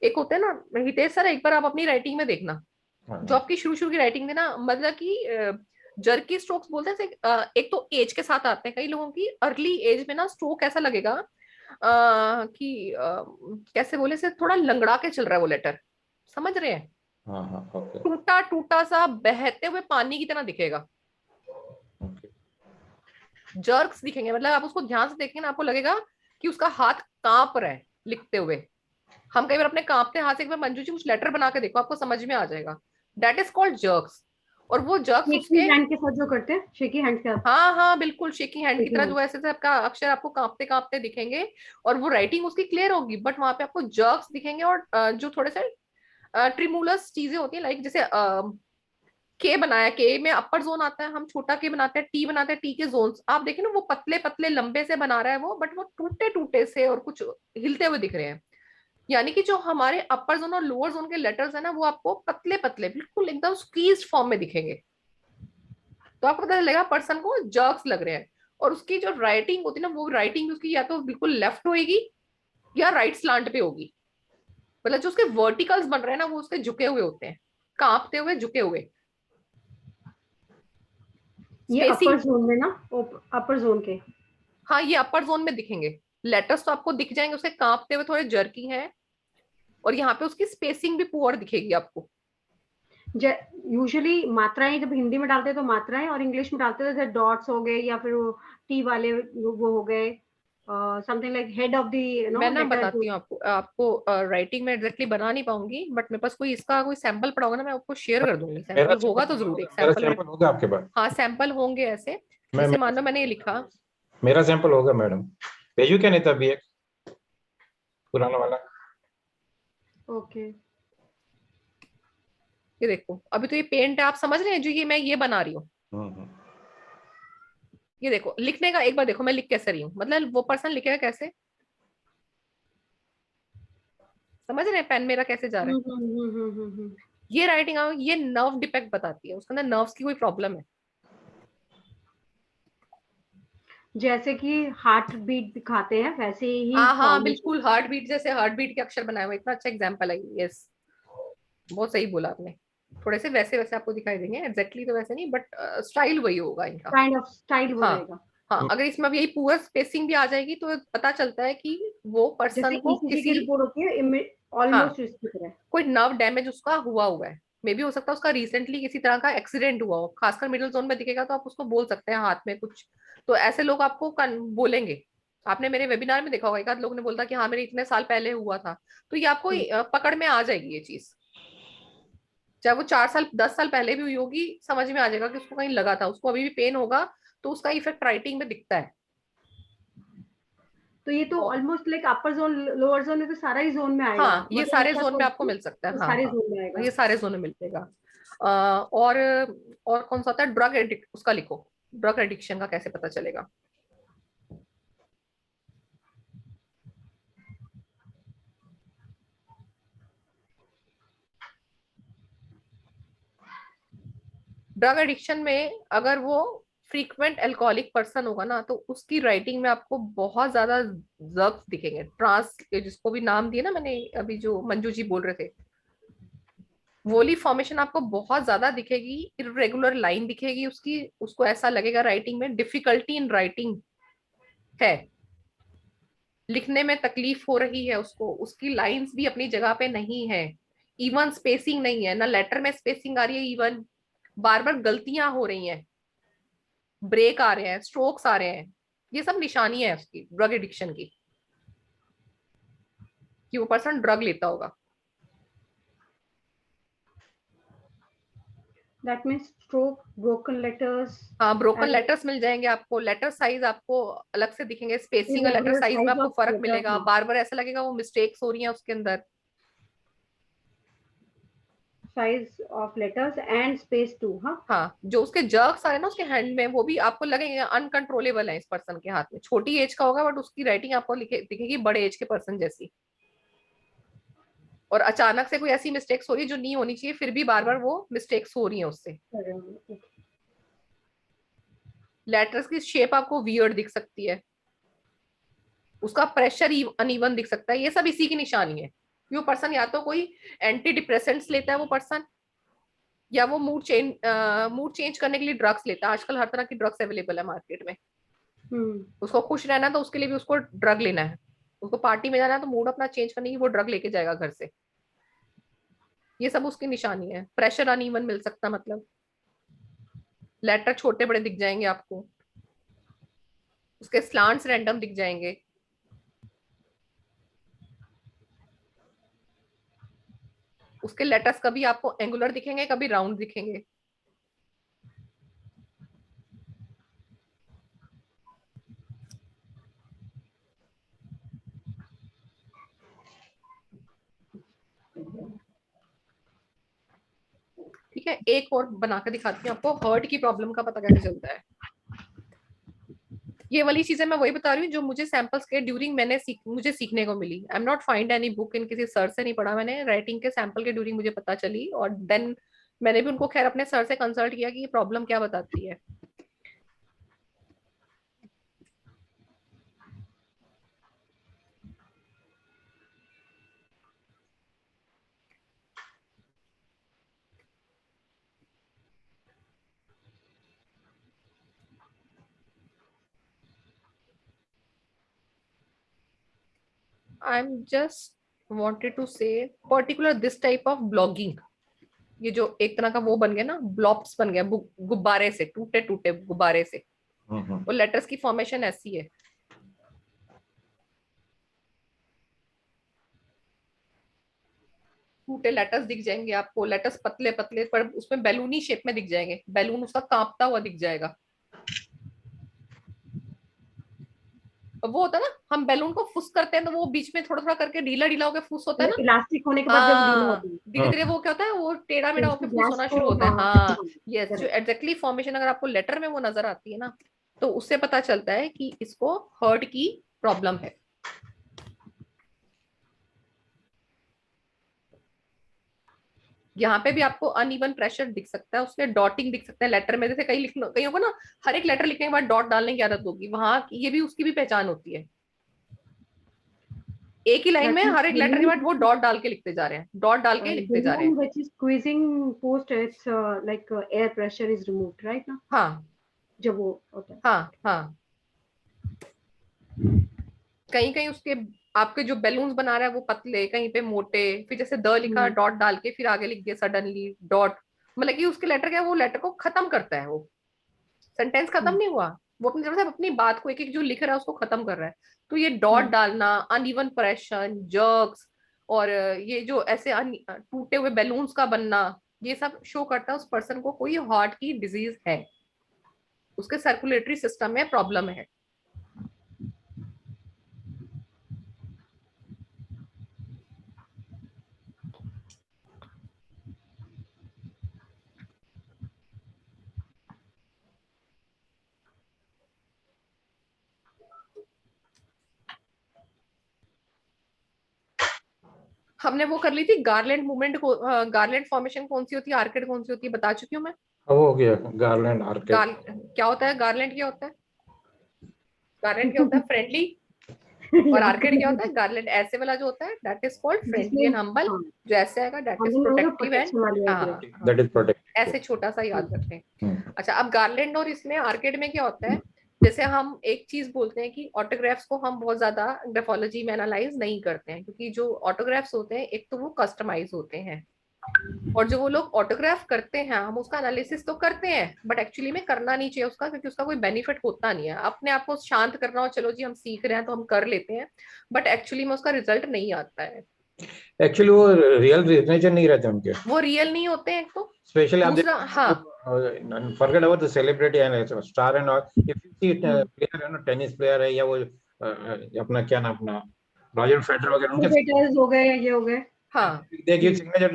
Speaker 1: एक होते हैं ना हितेश सर, एक बार आप अपनी राइटिंग में देखना, जो आपकी शुरू शुरू की राइटिंग थी ना, मतलब कि जर्की स्ट्रोक्स बोलते हैं एक तो एज के साथ आते हैं, कई लोगों की अर्ली एज में ना स्ट्रोक ऐसा लगेगा कि कैसे बोले से थोड़ा लंगड़ा के चल रहा है वो लेटर, समझ रहे हैं,
Speaker 3: हाँ हाँ ओके
Speaker 1: टूटा टूटा सा बहते हुए पानी की तरह दिखेगा।
Speaker 3: ओके।
Speaker 1: जर्क्स दिखेंगे, मतलब आप उसको ध्यान से देखेंगे ना, आपको लगेगा कि उसका हाथ कांप रहा है लिखते हुए। हम कई बार अपने कांपते हाथ से एक बार मंजू जी कुछ लेटर बना के देखो, आपको समझ में आ जाएगा, दैट इज कॉल्ड जर्क्स। और वो जर्क्स
Speaker 2: शेकी
Speaker 1: उसके,
Speaker 2: हैंड के साथ जो करते हैं, शेकी हैंड के साथ।
Speaker 1: हाँ हाँ बिल्कुल, शेकिंग हैंड की
Speaker 2: शेकी
Speaker 1: तरह,
Speaker 2: हैंड।
Speaker 1: जो ऐसे से आपका अक्षर आपको कांपते कांपते दिखेंगे, और वो राइटिंग उसकी क्लियर होगी, बट वहां पे आपको जर्क्स दिखेंगे, और जो थोड़े से ट्रिमुलस चीजें होती है, लाइक जैसे के बनाया, के में अपर जोन आता है, हम छोटा के बनाते हैं, टी बनाते हैं, टी के जोन आप देखें ना, वो पतले पतले लंबे से बना रहा है वो, बट वो टूटे टूटे से और कुछ हिलते हुए दिख रहे हैं। यानी कि जो हमारे अपर जोन और लोअर जोन के लेटर्स है ना, वो आपको पतले पतले बिल्कुल एकदम स्क्वीज्ड फॉर्म में दिखेंगे, तो आपको पता चलेगा पर्सन को जर्क्स लग रहे हैं। और उसकी जो राइटिंग होती है ना, वो राइटिंग उसकी या तो बिल्कुल लेफ्ट होगी या राइट स्लांट पे होगी, मतलब जो उसके वर्टिकल्स बन रहे हैं ना, वो उसके झुके हुए होते हैं, कांपते हुए झुके हुए।
Speaker 2: ये अपर
Speaker 1: स्पेसिंग,
Speaker 2: जोन में ना, अपर जोन के।
Speaker 1: हाँ ये अपर जोन में दिखेंगे लेटर्स, तो आपको दिख जाएंगे उसके कांपते हुए, थोड़े जर्की हैं, और यहाँ पे उसकी स्पेसिंग भी पुअर दिखेगी आपको।
Speaker 2: यूजुअली मात्राएं जब हिंदी में डालते हैं तो मात्राएं, और इंग्लिश में डालते हैं जैसे डॉट्स हो गए या फिर वो टी वाले वो हो गए, something like head of the
Speaker 1: मैं ना
Speaker 2: लेटर
Speaker 1: बताती हूँ आपको, राइटिंग में एग्जैक्टली बना नहीं पाऊंगी, बट मेरे पास कोई इसका कोई सैंपल पड़ा होगा ना, मैं आपको शेयर कर दूंगी।
Speaker 3: मेरा
Speaker 1: सैंपल होगा तो
Speaker 3: सैंपल
Speaker 1: जरूर,
Speaker 3: होगा,
Speaker 1: एक
Speaker 3: मेरा
Speaker 1: सैंपल
Speaker 3: सैंपल होगा आपके पास।
Speaker 1: हाँ सैंपल होंगे ऐसे,
Speaker 3: मैं
Speaker 1: जैसे मान लो
Speaker 3: मेरा
Speaker 1: मैंने ये लिखा।
Speaker 3: मेरा सैंपल होगा मैडम, भेजू क्या? नहीं था अभी एक पुराना वाला।
Speaker 2: ओके।
Speaker 1: ये देखो, अभी तो ये पेंट है, आप समझ रहे हैं जो ये मैं ये बना रही हूँ।
Speaker 3: हम्म।
Speaker 1: ये देखो लिखने का, एक बार देखो मैं लिख कैसे रही हूँ, मतलब वो पर्सन लिखेगा कैसे, समझ रहे हैं पेन मेरा कैसे जा रहा है।
Speaker 2: हम्म।
Speaker 1: ये राइटिंग ये नर्व डिफेक्ट बताती है, उसके अंदर नर्व्स की कोई प्रॉब्लम है।
Speaker 2: जैसे कि हार्ट बीट दिखाते हैं वैसे ही
Speaker 1: हाँ हाँ
Speaker 2: फॉर्मेशन।
Speaker 1: बिल्कुल, हार्ट बीट जैसे हार्ट बीट के अक्षर बनाए हुए, इतना अच्छा एग्जाम्पल है। यस, बहुत सही बोला आपने। थोड़े से वैसे वैसे आपको दिखाई देंगे, एग्जैक्टली तो वैसे नहीं, बट स्टाइल वही होगा इनका।
Speaker 2: काइंड ऑफ स्टाइल वो
Speaker 1: हाँ
Speaker 2: रहेगा।
Speaker 1: हाँ, अगर इसमें अब यही पूरा स्पेसिंग भी आ जाएगी तो पता चलता है कि वो
Speaker 2: जैसे
Speaker 1: पर्सन को
Speaker 2: ईसीजी की
Speaker 1: किसी,
Speaker 2: रिपोर्ट होती है
Speaker 1: हाँ,
Speaker 2: ऑलमोस्ट इसकी तरह।
Speaker 1: कोई नर्व डैमेज उसका हुआ है। मे भी हो सकता है उसका रिसेंटली किसी तरह का एक्सीडेंट हुआ हो, खासकर मिडिल जोन में दिखेगा तो आप उसको बोल सकते हैं हाथ में कुछ। तो ऐसे लोग आपको बोलेंगे। आपने मेरे वेबिनार में देखा होगा, एक आध लोग ने बोलता कि हाँ मेरे इतने साल पहले हुआ था। तो ये आपको पकड़ में आ जाएगी ये चीज, चाहे वो 4 साल 10 साल पहले भी हुई होगी, समझ में आ जाएगा कि उसको कहीं लगा था, उसको अभी भी पेन होगा, तो उसका इफेक्ट राइटिंग में दिखता है।
Speaker 2: तो ये तो
Speaker 1: और
Speaker 2: almost like upper zone lower zone, में तो सारा ही जोन में आएगा,
Speaker 1: हाँ, ये
Speaker 2: मतलब
Speaker 1: सारे
Speaker 2: ऐसा
Speaker 1: जोन में
Speaker 2: कोई
Speaker 1: आपको
Speaker 2: नहीं
Speaker 1: मिल सकता है,
Speaker 2: तो
Speaker 1: हाँ
Speaker 2: सारे
Speaker 1: हाँ,
Speaker 2: जोन में आएगा।
Speaker 1: ये सारे जोन में मिलेगा। और कौन सा होता है ड्रग एडिक्ट, उसका लिखो, ड्रग एडिक्शन का कैसे पता चलेगा। ड्रग एडिक्शन में अगर वो फ्रीक्वेंट अल्कोहलिक पर्सन होगा ना, तो उसकी राइटिंग में आपको बहुत ज्यादा जर्क्स दिखेंगे, ट्रांस जिसको भी नाम दिया ना मैंने अभी, जो मंजू जी बोल रहे थे, वोली फॉर्मेशन आपको बहुत ज्यादा दिखेगी, इरेगुलर लाइन दिखेगी उसकी, उसको ऐसा लगेगा राइटिंग में डिफिकल्टी इन राइटिंग है, लिखने में तकलीफ हो रही है उसको, उसकी लाइंस भी अपनी जगह पे नहीं है, इवन स्पेसिंग नहीं है ना, लेटर में स्पेसिंग आ रही है, इवन बार बार गलतियां हो रही हैं, ब्रेक आ रहे हैं, स्ट्रोक्स आ रहे हैं। ये सब निशानी है उसकी ड्रग एडिक्शन की, कि वो पर्सन ड्रग लेता होगा।
Speaker 2: That means stroke, broken letters
Speaker 1: हाँ, ब्रोकन
Speaker 2: एंड
Speaker 1: लेटर्स मिल जाएंगे आपको, लेटर साइज आपको अलग से दिखेंगे, स्पेसिंग और लेटर
Speaker 2: इरेगुलर
Speaker 1: साइज में
Speaker 2: साइज
Speaker 1: आपको
Speaker 2: ऑफ
Speaker 1: फर्क
Speaker 2: लेटर्स।
Speaker 1: मिलेगा,
Speaker 2: हाँ,
Speaker 1: बार बार ऐसा लगेगा वो मिस्टेक्स हो रही हैं उसके अंदर।
Speaker 2: Size of letters and space too. हाँ,
Speaker 1: हाँ, जो उसके जर्क्स आ रहे हैं ना उसके हैंड में, वो भी आपको लगेंगे अनकंट्रोलेबल है इस पर्सन के हाथ में, छोटी एज का होगा बट उसकी राइटिंग आपको दिखेगी बड़े एज के पर्सन जैसी, और अचानक से कोई ऐसी मिस्टेक्स हो रही है जो नहीं होनी चाहिए, फिर भी बार बार वो मिस्टेक्स हो रही है उससे। लेटर्स की शेप आपको वियर्ड दिख सकती है, उसका प्रेशर अनइवन दिख सकता है, ये सब इसी की निशानी है। वो पर्सन या तो कोई एंटी डिप्रेसेंट्स लेता है वो पर्सन, या वो मूड चेंज करने के लिए ड्रग्स लेता है। आजकल हर तरह की ड्रग्स अवेलेबल है मार्केट में। उसको खुश रहना है तो उसके लिए भी उसको ड्रग लेना है, उसको पार्टी में जाना है तो मूड अपना चेंज करने की वो ड्रग लेके जाएगा घर से। ये सब उसकी निशानी है। प्रेशर अनइवन मिल सकता, मतलब लेटर छोटे बड़े दिख जाएंगे आपको, उसके स्लांट्स रैंडम दिख जाएंगे, उसके लेटर्स कभी आपको एंगुलर दिखेंगे कभी राउंड दिखेंगे। ठीक है, एक और बना के दिखाती हूँ आपको, हर्ट की प्रॉब्लम का पता कैसे चलता है। ये वाली चीजें मैं वही बता रही हूँ जो मुझे सैंपल्स के ड्यूरिंग मुझे सीखने को मिली। I am not find any book, इन किसी सर से नहीं पढ़ा मैंने, राइटिंग के सैंपल के ड्यूरिंग मुझे पता चली, और देन मैंने भी उनको खैर अपने सर से कंसल्ट किया कि ये प्रॉब्लम क्या बताती है। I am just wanted to say particular this type of blogging, ये जो एक तरह का वो बन गया ना, ब्लॉब्स बन गया गुब्बारे से, टूटे टूटे गुब्बारे से,
Speaker 3: हम्म।
Speaker 1: और लेटर्स की फॉर्मेशन ऐसी है। टूटे लेटर्स दिख जाएंगे आपको, लेटर्स पतले पतले पर उसमें बैलूनी शेप में दिख जाएंगे, बैलून उसका कांपता हुआ दिख जाएगा। वो होता है ना, हम बैलून को फुस करते हैं तो वो बीच में थोड़ा थोड़ा करके ढीला ढीला होकर फुस होता है ना।
Speaker 2: इलास्टिक होने के बाद जब ढीला
Speaker 1: हाँ,
Speaker 2: होता है
Speaker 1: धीरे धीरे वो क्या होता है, वो टेढ़ा
Speaker 2: तो
Speaker 1: मेढ़ा
Speaker 2: उसको
Speaker 1: होकर फुस
Speaker 2: गैस
Speaker 1: होना
Speaker 2: को,
Speaker 1: शुरू होता है।
Speaker 2: हाँ
Speaker 1: हाँ, यस, जो
Speaker 2: correct।
Speaker 1: एग्जैक्टली फॉर्मेशन अगर आपको लेटर में वो नजर आती है ना, तो उससे पता चलता है कि इसको हर्ट की प्रॉब्लम है। यहाँ पे भी आपको अनइवन प्रेशर दिख सकता है, उसके डॉटिंग दिख सकता है लेटर में, जैसे कई लिखना, कईयों को ना हर एक लेटर लिखने के बाद डॉट डालने की आदत होगी, वहां ये भी उसकी भी पहचान होती है। एक ही लाइन
Speaker 2: That
Speaker 1: में
Speaker 2: means
Speaker 1: हर एक लेटर के बाद वो डॉट डाल के लिखते जा रहे हैं, डॉट डाल के लिखते जा रहे
Speaker 2: balloon
Speaker 1: हैं।
Speaker 2: which is squeezing post, it's like air pressure is removed, right ना,
Speaker 1: हाँ
Speaker 2: जब वो होता है।
Speaker 1: हाँ हाँ, कहीं कहीं उसके आपके जो बैलून्स बना रहा है वो पतले, कहीं पे मोटे, फिर जैसे द लिखा डॉट डाल के फिर आगे लिख दिया सडनली डॉट, मतलब कि उसके लेटर क्या, वो लेटर को खत्म करता है, वो सेंटेंस खत्म नहीं हुआ, वो अपनी तरफ से अपनी बात को एक एक जो लिख रहा है उसको खत्म कर रहा है। तो ये डॉट डालना, अनइवन प्रेशन, जर्क्स, और ये जो ऐसे टूटे हुए बैलून्स का बनना, ये सब शो करता है उस पर्सन को कोई हार्ट की डिजीज है, उसके सर्कुलेटरी सिस्टम में प्रॉब्लम है। हमने वो कर ली थी गार्लैंड मूवमेंट को, गार्लैंड फॉर्मेशन कौन सी होती है, आर्किड कौन सी होती है, बता चुकी हूँ मैं।
Speaker 3: वो हो गया गार्लैंड आर्किड।
Speaker 1: क्या होता है गार्लैंड, क्या होता है गार्लैंड, क्या होता है फ्रेंडली, और
Speaker 2: याद
Speaker 1: आर्किड
Speaker 2: करने
Speaker 1: क्या होता है,
Speaker 2: में
Speaker 1: गार्लैंड ऐसे वाला जो होता है दैट इज कॉल्ड फ्रेंडली
Speaker 2: जिसमें,
Speaker 1: एंड हम्बल,
Speaker 2: हाँ
Speaker 1: जो ऐसे आएगा दैट इज
Speaker 2: हमें होगा
Speaker 1: प्रोटेक्टिव एंड,
Speaker 2: प्रोटेक्शन वाली
Speaker 1: हाँ
Speaker 2: आइडिया।
Speaker 1: हाँ,
Speaker 3: दैट इज प्रोटेक्टिव।
Speaker 1: ऐसे छोटा सा याद रखें। अच्छा, अब गार्लैंड और इसमें आर्किड में क्या होता है, जैसे हम एक चीज बोलते हैं कि ऑटोग्राफ्स को हम बहुत ज्यादा ग्राफोलॉजी में एनालाइज नहीं करते हैं, क्योंकि जो ऑटोग्राफ्स होते हैं एक तो वो कस्टमाइज होते हैं, और जो वो लोग ऑटोग्राफ करते हैं हम उसका एनालिसिस तो करते हैं, बट एक्चुअली में करना नहीं चाहिए उसका, क्योंकि उसका कोई बेनिफिट होता नहीं है। अपने आप को शांत करना हो, चलो जी हम सीख रहे हैं तो हम कर लेते हैं, बट एक्चुअली में उसका रिजल्ट नहीं आता है।
Speaker 3: एक्चुअली वो रियल सिग्नेचर नहीं रहते उनके,
Speaker 1: वो रियल नहीं होते हैं एक तो,
Speaker 3: स्पेशली आप
Speaker 1: दूसरा हाँ,
Speaker 3: forget about the celebrity and star and all, if you see player है ना, टेनिस प्लेयर है या वो अपना क्या नाम, अपना रॉजर फेडरर वगैरह, उनके
Speaker 2: क्रिकेटर्स हो गए, ये हो गए।
Speaker 1: हाँ,
Speaker 3: they give signature,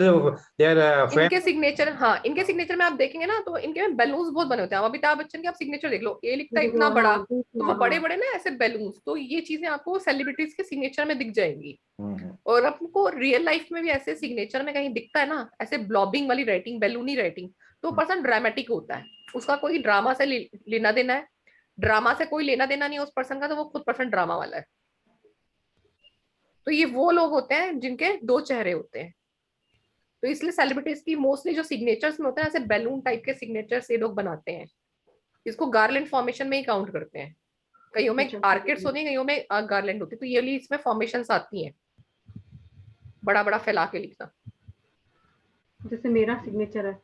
Speaker 3: they are fan.
Speaker 1: इनके सिग्नेचर, हाँ इनके सिग्नेचर में आप देखेंगे ना तो इनके में बैलून्स बहुत बने होते हैं। अमिताभ बच्चन के आप सिग्नेचर देख लो, ए लिखता है इतना बड़ा,
Speaker 2: हाँ
Speaker 1: तो वो बड़े बड़े ना ऐसे बैलून्स, तो ये चीजें आपको सेलिब्रिटीज के सिग्नेचर में दिख जाएंगी। और आपको रियल लाइफ में भी ऐसे सिग्नेचर में कहीं दिखता है ना ऐसे ब्लॉबिंग वाली राइटिंग, बैलूनी राइटिंग, तो पर्सन ड्रामेटिक होता है, उसका कोई ड्रामा से लेना देना है, ड्रामा से कोई लेना देना नहीं है उस पर्सन का, तो वो खुद पर्सन ड्रामा वाला है। तो ये वो लोग होते हैं जिनके दो चेहरे होते हैं। तो इसलिए सेलिब्रिटीज की मोस्टली जो सिग्नेचर्स में होते हैं ऐसे बैलून टाइप के सिग्नेचर्स ये लोग बनाते हैं, इसको गार्लैंड फॉर्मेशन में ही काउंट करते हैं। कईयों में
Speaker 2: अच्छा,
Speaker 1: आर्किड्स होती है, कईयों में गार्लैंड होती है, तो ये वाली इसमें फॉर्मेशंस आती हैं, बड़ा बड़ा फैला के लिखना।
Speaker 2: जैसे मेरा सिग्नेचर है,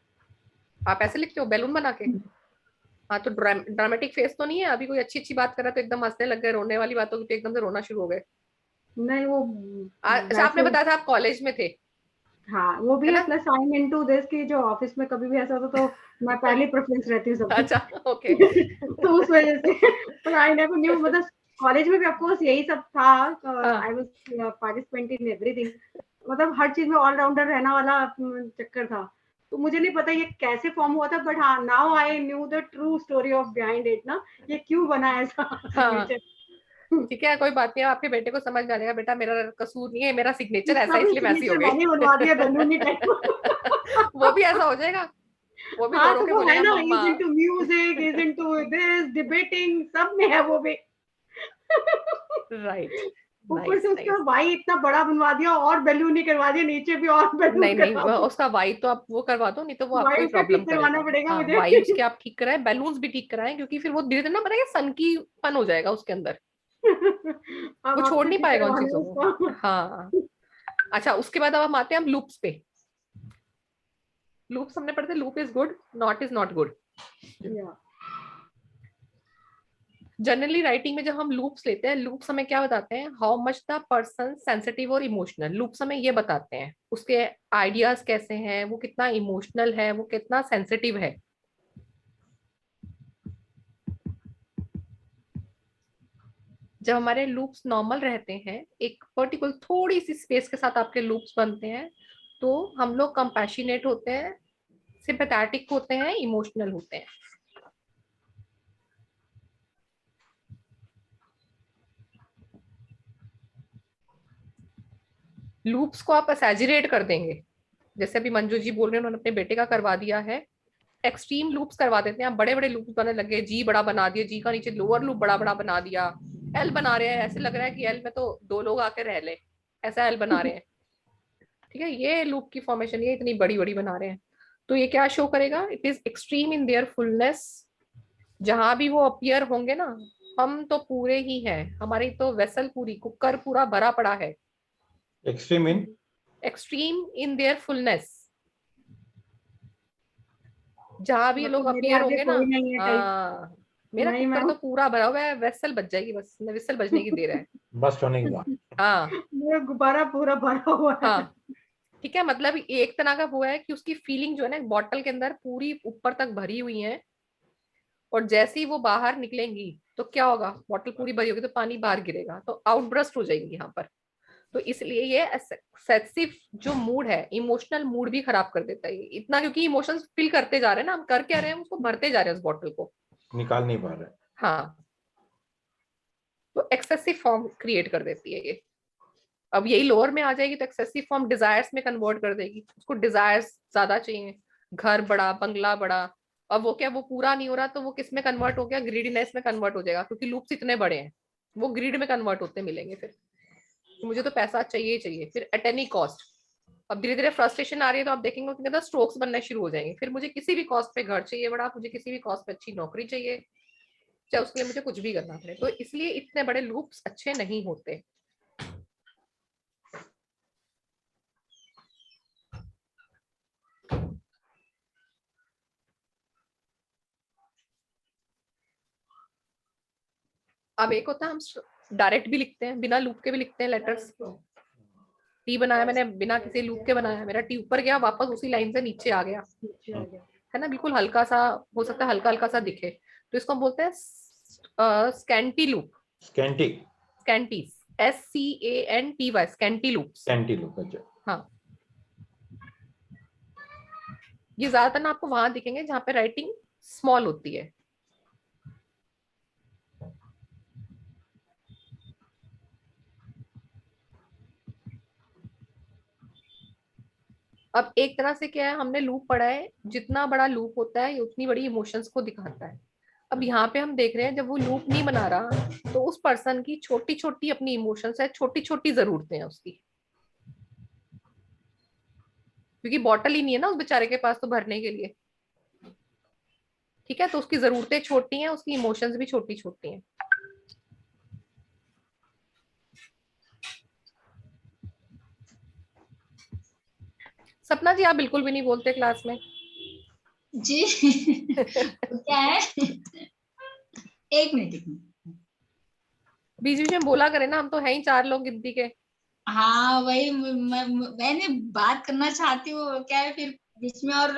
Speaker 1: आप ऐसे लिखते हो बैलून बना के? हाँ, तो ड्रामेटिक फेस तो नहीं है, अभी कोई अच्छी अच्छी बात कर रहा है तो एकदम हंसने लग गए, रोने वाली बात होगी तो एकदम से रोना शुरू हो गए।
Speaker 2: नहीं वो
Speaker 1: अच्छा, आपने
Speaker 2: वैसे,
Speaker 1: बताया था आप कॉलेज में थे,
Speaker 2: हाँ वो भी
Speaker 1: है
Speaker 2: है
Speaker 1: ना?
Speaker 2: Plus I am into this कि जो ऑफिस में कभी भी ऐसा होता तो मैं पहली प्रेफरेंस रहती हूँ सबकी।
Speaker 1: अच्छा, ओके।
Speaker 2: तो उस वजह से, पर आई नेवर न्यू, मतलब कॉलेज में भी ऑफकोर्स यही सब था।
Speaker 1: हाँ,
Speaker 2: I was participant in everything, मतलब हर चीज में ऑलराउंडर रहना वाला चक्कर था। तो मुझे नहीं पता ये कैसे फॉर्म हुआ था, बट हाँ now I knew the true story of behind it ना, ये क्यों बना ऐसा
Speaker 1: हाँ,
Speaker 2: सिग्नेचर।
Speaker 1: ठीक है, कोई बात नहीं, आपके बेटे को समझ में आ जाएगा, बेटा मेरा कसूर नहीं है, मेरा सिग्नेचर ऐसा
Speaker 2: इसका
Speaker 1: है
Speaker 2: भी
Speaker 1: इसलिए मैं ऐसी हो
Speaker 2: सिग्नेचर
Speaker 1: गई।
Speaker 2: मैंने बनवा दिया बैलूनी टाइप।
Speaker 1: वो भी ऐसा हो जाएगा, वो भी रो
Speaker 2: हाँ
Speaker 1: रो
Speaker 2: तो
Speaker 1: के
Speaker 2: वो है
Speaker 1: बोलेगा
Speaker 2: ना,
Speaker 1: मम्मा।
Speaker 2: Is into music, is into this debating, सब में है वो भी।
Speaker 1: राइट,
Speaker 2: ऊपर से
Speaker 1: नाइस
Speaker 2: उसका
Speaker 1: नाइस।
Speaker 2: भाई इतना बड़ा बनवा दिया और बैलून ही करवा दिया, नीचे भी और बैलून
Speaker 1: नहीं नहीं,
Speaker 2: करवा दिया।
Speaker 1: उसका वाई तो आप वो करवा दो, नहीं तो वो आपको
Speaker 2: भाई
Speaker 1: ही
Speaker 2: उसका
Speaker 1: प्रॉब्लम
Speaker 2: ठीक करवाना
Speaker 1: करेगा।
Speaker 2: पड़ेगा
Speaker 1: हाँ,
Speaker 2: मुझे।
Speaker 1: वाई उसके आप ठीक कराएं, बैलून्स भी ठीक कराएं, क्योंकि फिर वो धीरे धीरे ना बताएगा सन की पन हो जाएगा उसके अंदर,
Speaker 2: अब
Speaker 1: वो छोड़
Speaker 2: आपसे
Speaker 1: नहीं
Speaker 2: ठीक
Speaker 1: पाएगा उन
Speaker 2: करवाना
Speaker 1: चीजों को।
Speaker 2: उसका।
Speaker 1: हाँ, अच्छा, उसके बाद अब हम आते हैं हम लूप्स पे। लूप्स हमने पढ़ते, loop is good, not is not good.
Speaker 2: या
Speaker 1: जनरली राइटिंग में जब हम लूप्स लेते हैं, लूप्स हमें क्या बताते हैं, how much the person sensitive और इमोशनल। लूप्स हमें ये बताते हैं उसके आइडियाज कैसे हैं, वो कितना इमोशनल है, वो कितना सेंसिटिव है। जब हमारे लूप्स नॉर्मल रहते हैं, एक पर्टिकुलर थोड़ी सी स्पेस के साथ आपके लूप्स बनते हैं, तो हम लोग कंपैशनेट होते हैं, सिंपैथेटिक होते हैं, इमोशनल होते हैं। लूप्स को आप एक्सैजरेट कर देंगे, जैसे अभी मंजू जी बोल रहे हैं, उन्होंने अपने बेटे का करवा दिया है, एक्सट्रीम लूप्स करवा देते हैं, आप बड़े बड़े लूप्स बनाने लगे, जी बड़ा बना दिया, जी का नीचे लोअर लूप बड़ा बड़ा बना दिया, एल बना रहे हैं, ऐसे लग रहा है कि एल में तो 2 लोग आके रह ले, ऐसा एल बना रहे हैं। ठीक है, ये लूप की फॉर्मेशन ये इतनी बड़ी बड़ी बना रहे हैं, तो ये क्या शो करेगा, it is extreme in their fullness. जहां भी वो अपीयर होंगे ना, हम तो पूरे ही हैं, हमारी तो वेसल पूरी, कुकर पूरा भरा पड़ा है।
Speaker 3: Extreme in
Speaker 1: extreme in their fullness, जहां भी ये लोग
Speaker 2: मतलब मेरे
Speaker 1: अपीयर
Speaker 2: आगे
Speaker 1: होंगे ना,
Speaker 2: कोई नहीं है टाइप।
Speaker 1: हाँ, मेरा
Speaker 2: नहीं
Speaker 1: कुकर
Speaker 2: मैम।
Speaker 1: तो पूरा भरा हुआ है, वेसल बच जाएगी, बस विसल बजने की देर है।
Speaker 3: बस्ट होने के बाद।
Speaker 1: हाँ
Speaker 2: मेरा गुब्बारा पूरा भरा हुआ है।
Speaker 1: हाँ, ठीक है, मतलब एक तरह का वो है कि उसकी फीलिंग जो है ना, बॉटल के अंदर पूरी ऊपर तक भरी हुई है, और जैसे ही वो बाहर निकलेंगी तो क्या होगा, बॉटल पूरी भरी होगी तो पानी बाहर गिरेगा, तो आउटब्रस्ट हो जाएंगी यहाँ पर। तो इसलिए ये एक्सेसिव जो मूड है, इमोशनल मूड भी खराब कर देता है ये, इतना क्योंकि इमोशंस फील करते जा रहे हैं ना, हम कर क्या रहे हैं, उसको भरते जा रहे हैं उस बॉटल को।
Speaker 3: निकाल नहीं पा रहे।
Speaker 1: हाँ, तो एक्सेसिव फॉर्म क्रिएट कर देती है ये। अब यही लोअर में आ जाएगी तो एक्सेसिव फॉर्म डिजायर्स में कन्वर्ट कर देगी, उसको डिजायर्स ज्यादा चाहिए, घर बड़ा, बंगला बड़ा। अब वो क्या, वो पूरा नहीं हो रहा तो वो किस में कन्वर्ट हो गया, ग्रीडीनेस में कन्वर्ट हो जाएगा, क्योंकि लूप्स इतने बड़े हैं, वो ग्रीड में कन्वर्ट होते मिलेंगे फिर, तो मुझे तो पैसा चाहिए ही चाहिए, फिर एट एनी कॉस्ट। अब धीरे धीरे फ्रस्ट्रेशन आ रही है, तो आप देखेंगे उसके अंदर स्ट्रोक्स बनने शुरू हो जाएंगे, फिर मुझे किसी भी कॉस्ट पे घर चाहिए बड़ा, मुझे किसी भी कॉस्ट पे अच्छी नौकरी चाहिए, चाहे उसके लिए मुझे कुछ भी करना पड़े। तो इसलिए इतने बड़े लूप्स अच्छे नहीं होते। अब एक होता है हम डायरेक्ट भी लिखते हैं, बिना लूप के भी लिखते हैं लेटर्स। टी बनाया मैंने बिना किसी लूप के बनाया, मेरा टी ऊपर गया, वापस उसी लाइन से नीचे आ गया,
Speaker 2: नीचे आ गया।
Speaker 1: है ना, बिल्कुल हल्का सा, हो सकता है हल्का हल्का सा दिखे, तो इसको हम बोलते हैं scanty loop.
Speaker 3: Scanty.
Speaker 1: Scanty, SCANTY, scanty loops.
Speaker 3: Scanty look. अच्छा।
Speaker 1: हाँ, ये ज्यादातर ना आपको वहां दिखेंगे जहां पे राइटिंग स्मॉल होती है। अब एक तरह से क्या है, हमने लूप पढ़ा है, जितना बड़ा लूप होता है ये उतनी बड़ी इमोशंस को दिखाता है। अब यहाँ पे हम देख रहे हैं, जब वो लूप नहीं बना रहा, तो उस पर्सन की छोटी छोटी अपनी इमोशंस है, छोटी छोटी जरूरतें हैं उसकी, क्योंकि बॉटल ही नहीं है ना उस बेचारे के पास तो भरने के लिए। ठीक है, तो उसकी जरूरतें छोटी हैं, उसकी इमोशंस भी छोटी छोटी हैं। सपना जी, आप बिल्कुल भी नहीं बोलते क्लास में।
Speaker 4: जी। तो क्या है, एक मिनट एक मिनट।
Speaker 1: बीच बीच में बोला करें ना, हम तो है ही 4 लोग गिनती के।
Speaker 4: हाँ वही मैंने बात करना चाहती हूँ, क्या है फिर बीच में और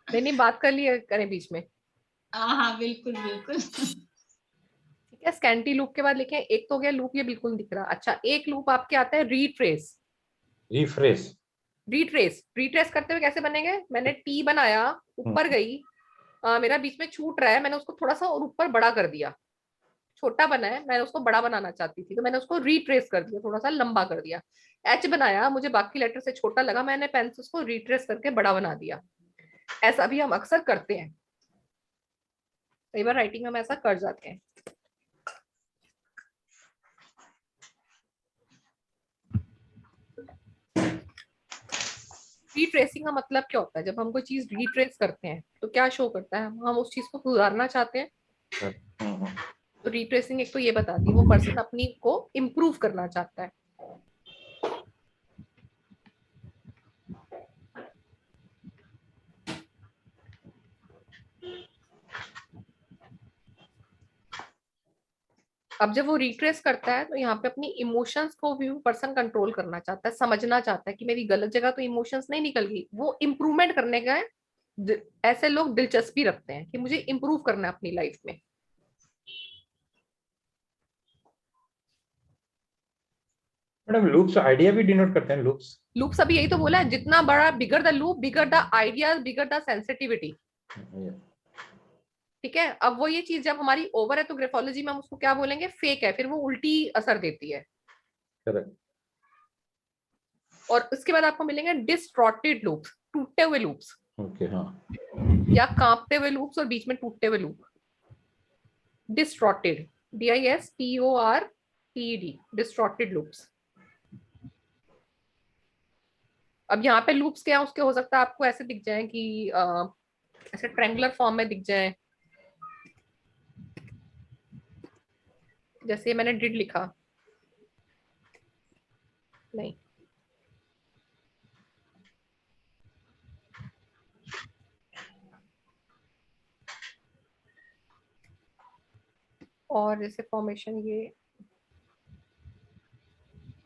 Speaker 1: नहीं नहीं, बात कर लिया करें बीच में।
Speaker 4: हाँ हाँ बिल्कुल बिल्कुल।
Speaker 1: ठीक है, स्कैंटी लूप के बाद लिखे, एक तो हो गया लूप, ये बिल्कुल नहीं दिख रहा। अच्छा, एक लूप आपके आता है रीट्रेस।
Speaker 3: रिफ्रेश।
Speaker 1: रीट्रेस, रीट्रेस करते हुए कैसे बनेंगे, मैंने टी बनाया, ऊपर गई, मेरा बीच में छूट रहा है, मैंने उसको थोड़ा सा और ऊपर बड़ा कर दिया, छोटा बना है, मैंने उसको बड़ा बनाना चाहती थी, तो मैंने उसको रीट्रेस कर दिया, थोड़ा सा लंबा कर दिया। एच बनाया, मुझे बाकी लेटर से छोटा लगा, मैंने पेन से उसको रीट्रेस करके बड़ा बना दिया। ऐसा भी हम अक्सर करते हैं, कई बार राइटिंग में हम ऐसा कर जाते हैं। रीट्रेसिंग का मतलब क्या होता है, जब हम कोई चीज रीट्रेस करते हैं तो क्या शो करता है, हम उस चीज को सुधारना चाहते हैं। तो रीट्रेसिंग एक तो ये बताती है वो पर्सन अपनी को इम्प्रूव करना चाहता है। अब जब वो रिट्रेस करता है तो यहाँ पे अपनी इमोशंस को भी पर्सन कंट्रोल करना चाहता है, समझना चाहता है कि मेरी गलत जगह तो इमोशंस नहीं निकल गई, वो इम्प्रूवमेंट करने का है। ऐसे लोग दिलचस्पी रखते हैं कि मुझे इम्प्रूव करना है अपनी लाइफ में।
Speaker 3: मैडम लूप्स आइडिया भी डिनोट करते हैं लूप्स।
Speaker 1: लूप्स अभी यही तो बोला है, जितना बड़ा bigger the loop bigger the idea bigger the sensitivity. ठीक है, अब वो ये चीज जब हमारी ओवर है तो ग्राफोलॉजी में हम उसको क्या बोलेंगे, फेक है, फिर वो उल्टी असर देती है।
Speaker 3: करेक्ट।
Speaker 1: और उसके बाद आपको मिलेंगे डिस्टॉर्टेड लूप्स, टूटे हुए लूप्स।
Speaker 3: ओके हाँ।
Speaker 1: या कांपते हुए लूप्स और बीच में टूटे हुए loop. Distorted, DISTORTED, distorted loops. अब यहाँ पे लूप्स क्या उसके हो सकता है आपको ऐसे दिख जाए कि ऐसे ट्रायंगुलर फॉर्म में दिख जाए, जैसे मैंने डिड लिखा नहीं, और जैसे फॉर्मेशन ये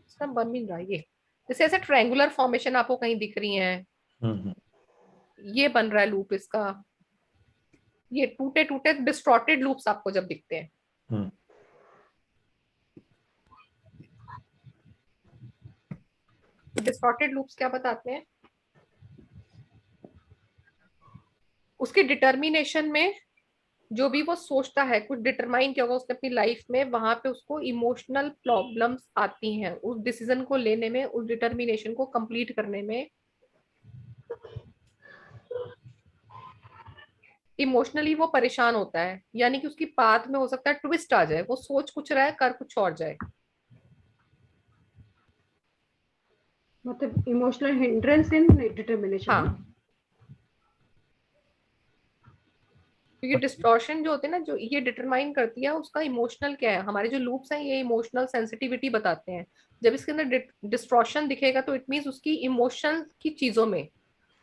Speaker 1: सब बन नहीं रहा, ये जैसे ऐसे ट्रायंगुलर फॉर्मेशन आपको कहीं दिख रही है,
Speaker 3: हम्म।
Speaker 1: ये बन रहा है लूप इसका। ये टूटे टूटे डिस्टॉर्टेड लूप्स आपको जब दिखते हैं।
Speaker 3: हम्म।
Speaker 1: डिस्टॉर्टेड लूप्स क्या बताते हैं, उसके डिटर्मिनेशन में जो भी वो सोचता है कुछ डिटरमाइन किया होगा उसने अपनी लाइफ में, वहां पे उसको इमोशनल प्रॉब्लम्स आती हैं उस डिसीजन को लेने में, उस डिटर्मिनेशन को कंप्लीट करने में। इमोशनली वो परेशान होता है, यानी कि उसकी पाथ में हो सकता है ट्विस्ट आ जाए, वो सोच कुछ रहा है कर कुछ और जाए।
Speaker 2: मतलब इमोशनल हिंड्रेंस इन डिटर्मिनेशन।
Speaker 1: हाँ, क्योंकि डिस्टॉर्शन जो होते हैं ना, जो ये डिटरमाइन करती है उसका इमोशनल क्या है। हमारे जो लूप्स हैं ये इमोशनल सेंसिटिविटी बताते हैं। जब इसके अंदर डिस्टॉर्शन दिखेगा तो इट मीन्स उसकी इमोशन की चीजों में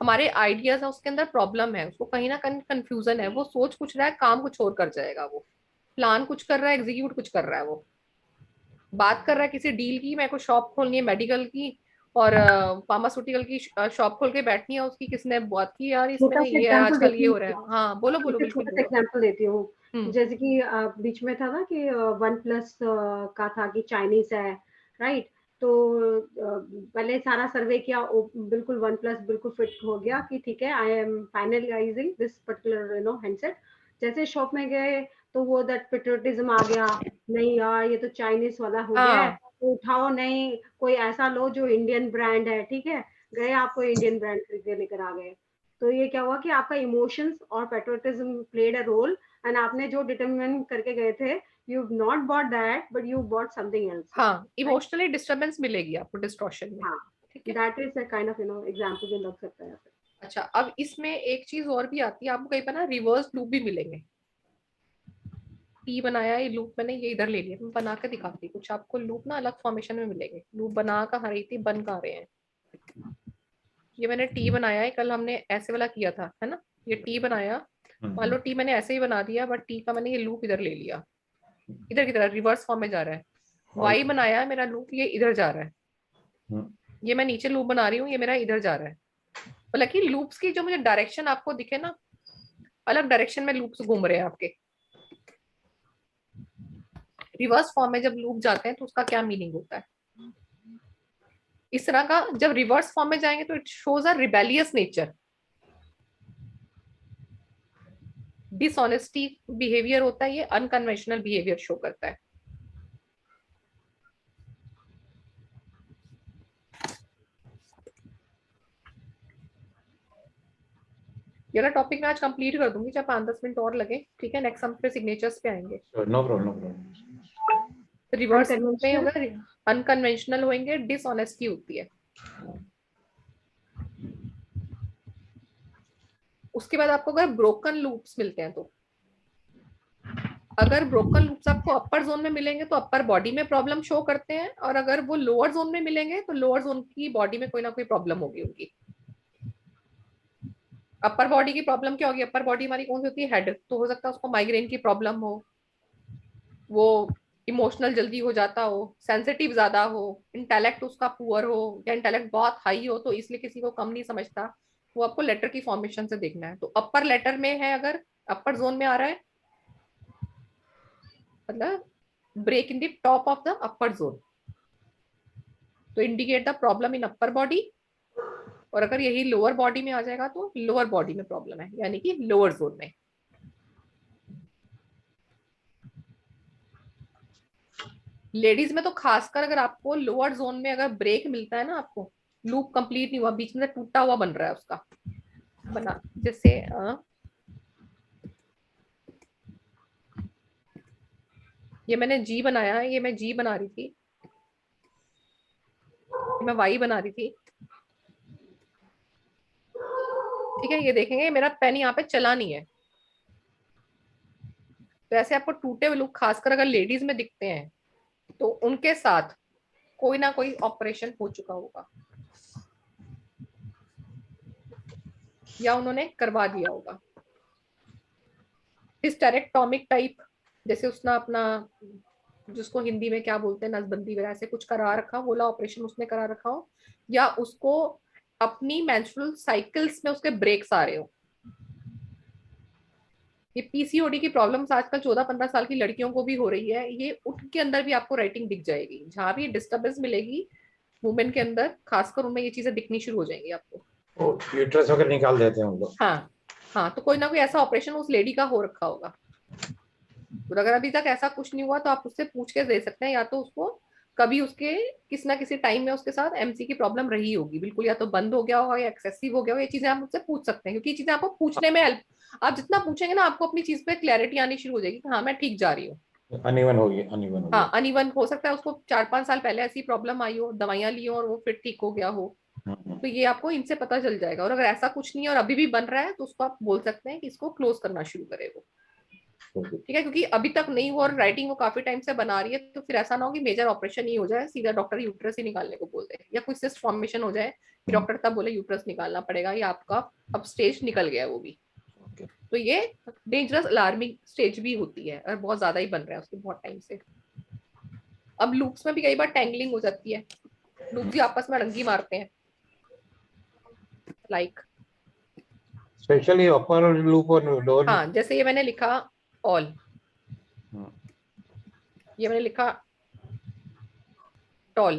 Speaker 1: हमारे आइडियाज है उसके अंदर प्रॉब्लम है, उसको कहीं ना कहीं कंफ्यूजन है, वो सोच कुछ रहा है काम कुछ और कर जाएगा, वो प्लान कुछ कर रहा है एग्जीक्यूट कुछ कर रहा है, वो बात कर रहा है किसी डील की, मेरे को शॉप खोलनी है मेडिकल की और फार्मास्यूटिकल की शॉप खोल के बैठनी है, उसकी किसने बात की यार इसमें
Speaker 2: छोटा
Speaker 1: ना
Speaker 2: सा
Speaker 1: ये है
Speaker 2: एग्जांपल
Speaker 1: आजकल ये
Speaker 2: देती
Speaker 1: हो
Speaker 2: हूँ,
Speaker 1: रहा है। हाँ बोलो बोलो,
Speaker 2: इससे
Speaker 1: बिल्कुल
Speaker 2: छोटा सा
Speaker 1: बोलो।
Speaker 2: एग्जांपल देती हूँ।
Speaker 1: हम्म।
Speaker 2: जैसे कि बीच में था ना कि वन प्लस का था कि चाइनीज है, राइट। तो पहले सारा सर्वे किया, बिल्कुल वन प्लस बिल्कुल फिट हो गया कि ठीक है, I am finalising this particular handset. जैसे शॉप में गए तो वो दैट पेट्रियोटिज्म आ गया, नहीं यार ये तो चाइनीज वाला हो गया है,
Speaker 1: हाँ
Speaker 2: तो उठाओ, नहीं कोई ऐसा लो जो इंडियन ब्रांड है, ठीक है। गए आपको इंडियन ब्रांड खरीद के लेकर आ गए। तो ये क्या हुआ कि आपका इमोशंस और patriotism played a role, and आपने जो डिटरमिन करके गए थे, you not bought that but you bought something else,
Speaker 1: हाँ,
Speaker 2: राइट।
Speaker 1: इमोशनली डिस्टर्बेंस मिलेगी आपको डिस्टॉर्शन में।
Speaker 2: हाँ,
Speaker 1: ठीक है।
Speaker 2: That is a kind of example जो लग सकता है।
Speaker 1: अच्छा, अब इसमें एक चीज और भी आती है आपको कहीं पर ना, रिवर्स लूप भी मिलेंगे। टी बनाया ये लूप मैंने ये इधर ले लिया, मैं बना के दिखाती हूँ कुछ आपको, लूप ना अलग फॉर्मेशन में मिलेंगे, लूप बना कर रही थी बन कर रहे हैं। ये मैंने टी बनाया है, कल हमने ऐसे वाला किया था है ना, ये टी बनाया, मान लो टी मैंने ऐसे ही बना दिया बट टी का मैंने ये लूप इधर ले लिया, इधर की तरह रिवर्स फॉर्म में जा रहा है। वाई बनाया है मेरा लूप, ये इधर जा रहा है, ये मैं नीचे लूप बना रही हूँ, ये मेरा इधर जा रहा है। मतलब कि लूप्स की जो मुझे डायरेक्शन आपको दिखे ना, अलग डायरेक्शन में लूप्स घूम रहे हैं आपके। रिवर्स फॉर्म में जब लूप जाते हैं तो उसका क्या मीनिंग होता है, इस तरह का जब रिवर्स फॉर्म में जाएंगे तो it shows a rebellious nature. Dishonesty behaviour होता है, ये अनकन्वेंशनल बिहेवियर शो करता है। ये वाला टॉपिक मैं आज कंप्लीट कर दूंगी, चाहे 5-10 मिनट और लगे, ठीक है। नेक्स्ट हम फिर सिग्नेचर्स पे आएंगे।
Speaker 3: No problem no problem.
Speaker 1: Reverse में
Speaker 2: अनकन्वेंशनल,
Speaker 1: होगा, अनकन्वेंशनल होंगे, डिसऑनेस्टी होती है। उसके बाद आपको अगर ब्रोकन लूप्स मिलते हैं तो, अगर ब्रोकन लूप्स आपको अपर जोन में मिलेंगे तो अपर बॉडी में प्रॉब्लम शो करते हैं, और अगर वो लोअर जोन में मिलेंगे तो लोअर जोन की बॉडी में कोई ना कोई प्रॉब्लम होगी उनकी। अपर बॉडी की प्रॉब्लम क्या होगी, अपर बॉडी हमारी कौन सी होती है, हेड, तो हो सकता है उसको माइग्रेन की प्रॉब्लम हो, वो इमोशनल जल्दी हो जाता हो, सेंसिटिव ज्यादा हो, इंटेलेक्ट उसका पुअर हो या इंटेलेक्ट बहुत हाई हो तो इसलिए किसी को कम नहीं समझता, वो आपको लेटर की फॉर्मेशन से देखना है। तो अपर लेटर में है, अगर अपर जोन में आ रहा है मतलब break in the top of the upper zone, तो indicate the problem in upper body. और अगर यही लोअर बॉडी में आ जाएगा तो लोअर बॉडी में प्रॉब्लम है, यानी कि लोअर जोन में। लेडीज में तो खासकर अगर आपको लोअर जोन में अगर ब्रेक मिलता है ना, आपको लूप कंप्लीट नहीं हुआ, बीच में से टूटा हुआ बन रहा है उसका बना, जैसे ये मैंने जी बनाया है, ये मैं जी बना रही थी, मैं वाई बना रही थी, ठीक है। ये देखेंगे मेरा पेन यहाँ पे चला नहीं है, तो ऐसे आपको टूटे हुए लूप खासकर अगर लेडीज में दिखते हैं तो उनके साथ कोई ना कोई ऑपरेशन हो चुका होगा या उन्होंने करवा दिया होगा। हिस्टेरेक्टोमिक टाइप, जैसे उसने अपना, जिसको हिंदी में क्या बोलते हैं, नसबंदी वगैरह ऐसे कुछ करा रखा, बोला ऑपरेशन उसने करा रखा हो, या उसको अपनी मेंस्ट्रुअल साइकिल्स में उसके ब्रेक्स आ रहे हो। ये पीसीओडी की प्रॉब्लम्स आजकल 14-15 साल की लड़कियों को भी हो रही है, ये उनके अंदर भी आपको राइटिंग दिख जाएगी, जहां भी डिस्टर्बेंस मिलेगी वुमेन के अंदर खासकर उनमें ये चीजें दिखनी शुरू हो जाएंगी आपको।
Speaker 3: यूट्रस वगैरह निकाल देते हैं हम लोग।
Speaker 1: हाँ हाँ, तो कोई ना कोई ऐसा ऑपरेशन उस लेडी का हो रखा होगा। और अगर अभी तक ऐसा कुछ नहीं हुआ तो आप उससे पूछ के दे सकते हैं, या तो उसको कभी उसके किसी ना किसी टाइम में उसके साथ एमसी की प्रॉब्लम रही होगी बिल्कुल, या तो बंद हो गया होगा या एक्सेसिव हो गया होगा, ये चीजें आप मुझसे पूछ सकते हैं, क्योंकि ये चीजें आपको पूछने में हेल्प, आप जितना पूछेंगे ना आपको अपनी चीज पे क्लैरिटी आनी शुरू हो जाएगी कि हाँ मैं ठीक जा रही हूँ।
Speaker 3: अनइवन हो गया, अनइवन हो
Speaker 1: हाँ
Speaker 3: गया।
Speaker 1: अनइवन हो सकता है, उसको 4-5 साल पहले ऐसी प्रॉब्लम आई हो, दवाइयां ली हो और वो फिर ठीक हो गया हो, तो ये आपको इनसे पता चल जाएगा। और अगर ऐसा कुछ नहीं है और अभी भी बन रहा है तो उसको आप बोल सकते हैं कि इसको क्लोज करना शुरू करे वो, ठीक है। क्योंकि अभी तक नहीं हुआ और राइटिंग वो काफी टाइम से बना रही है, तो फिर ऐसा ना हो कि मेजर ऑपरेशन ही हो जाए, सीधा डॉक्टर यूट्रस ही निकालने को बोल दे, या कोई सिस्ट फॉर्मेशन हो जाए कि डॉक्टर तब बोले यूट्रस निकालना पड़ेगा, या आपका अब स्टेज निकल गया है वो भी। तो ये डेंजरस अलार्मिंग स्टेज भी होती है और बहुत ज्यादा ही बन रहा है उसके बहुत टाइम से। अब लूप्स में भी कई बार टैंगलिंग हो जाती है, लूप्स भी आपस में अड़ंगी मारते हैं, लाइक
Speaker 3: स्पेशली अपर लूप और लोअर।
Speaker 1: हाँ, जैसे ये मैंने लिखा ऑल, ये मैंने लिखा टॉल,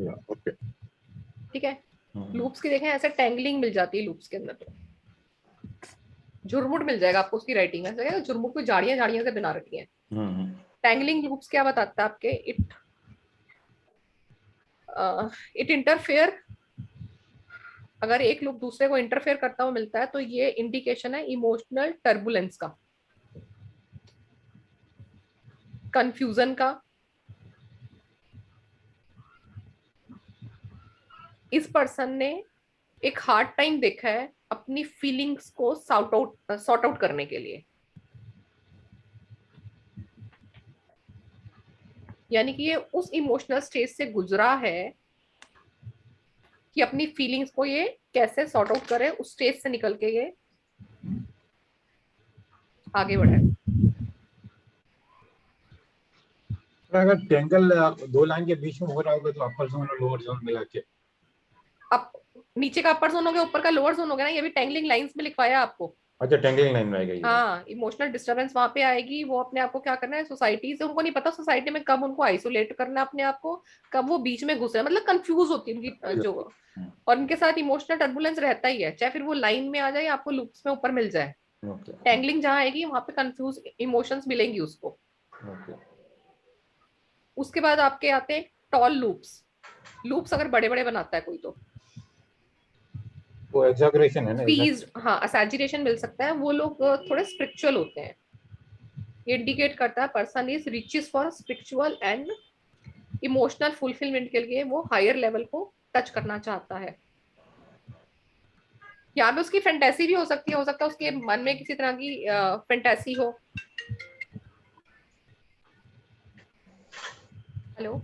Speaker 3: ओके,
Speaker 1: ठीक है। लूप्स की देखें ऐसे टैंगलिंग मिल जाती है लूप्स के अंदर, तो झुरमुट मिल जाएगा आपको उसकी राइटिंग में, झुरमुट को झाड़ियां झाड़ियां से बना रखी है। टैंगलिंग लूप्स क्या बताता है आपके, इट इंटरफेयर, अगर एक लूप दूसरे को इंटरफेयर करता हुआ मिलता है तो ये इंडिकेशन है इमोशनल टर्बुलेंस का, कंफ्यूजन का। इस पर्सन ने एक हार्ड टाइम देखा है अपनी फीलिंग्स को सॉर्ट आउट करने के लिए, यानी कि ये उस इमोशनल स्टेज से गुजरा है कि अपनी फीलिंग्स को ये कैसे सॉर्ट आउट करे, उस स्टेज से निकल के ये आगे बढ़े।
Speaker 3: अगर टेंगल दो लाइन के बीच में हो रहा होगा तो अपर जोन और लोअर जोन मिला के,
Speaker 1: अब नीचे का अपर जोन हो गया, ऊपर का लोअर जोन हो गया ना, ये भी टैंगलिंग लाइंस में लिखवाया आपको।
Speaker 3: अच्छा टेंगलिंग लाइन में आएगा ये।
Speaker 1: हाँ, इमोशनल डिस्टरबेंस वहां पे आएगी, वो अपने आप को क्या करना है, सोसाइटी से उनको नहीं पता सोसाइटी में कब उनको आइसोलेट करना है अपने आप को, कब वो बीच में घुस रहे हैं, मतलब कंफ्यूज होती है उनकी जो, और उनके साथ इमोशनल टर्बुलेंस रहता ही है, चाहे फिर वो लाइन में आ जाए आपको लूप्स में ऊपर मिल जाए। टैंगलिंग जहां आएगी वहां पे कंफ्यूज इमोशंस मिलेंगी उसको। उसके बाद आपके आते हैं टॉल लूप्स, लूप्स अगर बड़े बड़े बनाता है कोई तो
Speaker 3: वो एग्जैगरेशन है ना,
Speaker 1: फीज, हाँ असैचुरेशन मिल सकता है, वो लोग थोड़े स्पिरिचुअल होते हैं, ये इंडिकेट करता है person is riches for spiritual and emotional fulfilment के लिए वो हायर लेवल को टच करना चाहता है। यहाँ पे उसकी फैंटेसी भी हो सकती है, हो सकता है उसके मन में किसी तरह की फैंटेसी हो। हेलो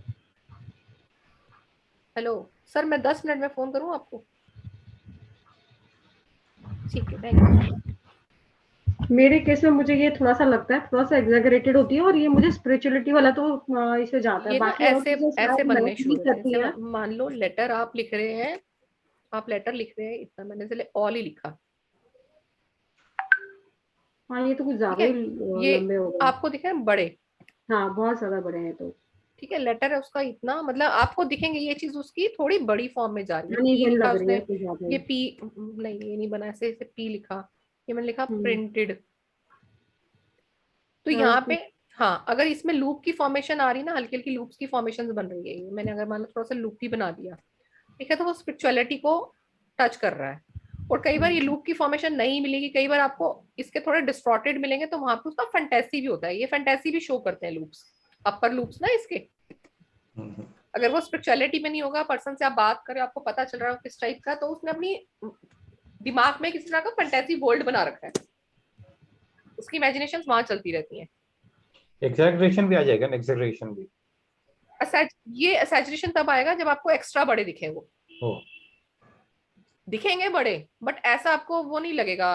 Speaker 1: हेलो सर, मैं 10 मिनट में फोन करूँ आपको? ठीक है, थैंक यू।
Speaker 2: मेरे केस में मुझे ये थोड़ा सा लगता है, थोड़ा सा एग्जैगरेटेड होती है, और ये मुझे स्पिरिचुअलिटी वाला तो इसे जाता है,
Speaker 1: ये ना
Speaker 2: बाकी और
Speaker 1: ऐसे
Speaker 2: चीजें
Speaker 1: ऐसे
Speaker 2: शायद
Speaker 1: बनने
Speaker 2: मैच भी
Speaker 1: शुरू होते हैं।
Speaker 2: करती
Speaker 1: जैसे
Speaker 2: हैं।
Speaker 1: मान लो लेटर आप लिख रहे हैं, आप लेटर लिख रहे हैं, इतना मैंने चले ऑल ही लिखा,
Speaker 2: हाँ, ये तो कुछ
Speaker 1: ठीक
Speaker 2: ज्यादा
Speaker 1: है,
Speaker 2: ही
Speaker 1: ये
Speaker 2: लंबे हो गए।
Speaker 1: आपको दिखे बड़े,
Speaker 2: हाँ, बहुत ज्यादा बड़े हैं तो।
Speaker 1: ठीक है, लेटर है उसका इतना, मतलब आपको दिखेंगे ये चीज उसकी थोड़ी बड़ी फॉर्म में जा रही है। पी
Speaker 2: अनइवन
Speaker 1: लिखा
Speaker 2: लग रही
Speaker 1: उसने,
Speaker 2: है कुछ ज्यादा
Speaker 1: ये
Speaker 2: ही।
Speaker 1: पी, नहीं ये नहीं बना, ऐसे ऐसे पी लिखा, ये मैंने लिखा
Speaker 2: हम्म।
Speaker 1: प्रिंटेड। तो
Speaker 2: हाँ,
Speaker 1: यहाँ पे, हाँ अगर इसमें लूप की फॉर्मेशन आ रही ना, हल्की हल्की लूप्स की फॉर्मेशन बन रही है, ये मैंने अगर मान लो थोड़ा सा लूप ही बना दिया, ठीक है, तो वो स्पिरिचुअलिटी को टच कर रहा है। और कई बार ये लूप की फॉर्मेशन नहीं मिलेगी, कई बार आपको इसके थोड़े डिस्टॉर्टेड मिलेंगे, तो वहां पे उसका फैंटेसी भी होता है, ये फैंटेसी भी शो करते हैं लूप्स, अपर लूप्स ना इसके। अगर वो स्पिरिचुअलिटी में नहीं होगा, पर्सन से आप बात करें, आपको पता चल रहा है किस टाइप का, तो उसने अपनी दिमाग में किसी तरह का फैंटेसी वर्ल्ड बना रखा है, उसकी इमेजिनेशन वहां चलती रहती है।
Speaker 3: एग्जैगरेशन भी आ जाएगा ना, एग्जैगरेशन भी।
Speaker 1: ये सैचुरेशन तब आएगा जब आपको एक्स्ट्रा बड़े दिखे, वो
Speaker 3: ओ,
Speaker 1: दिखेंगे बड़े, बट ऐसा आपको वो नहीं लगेगा,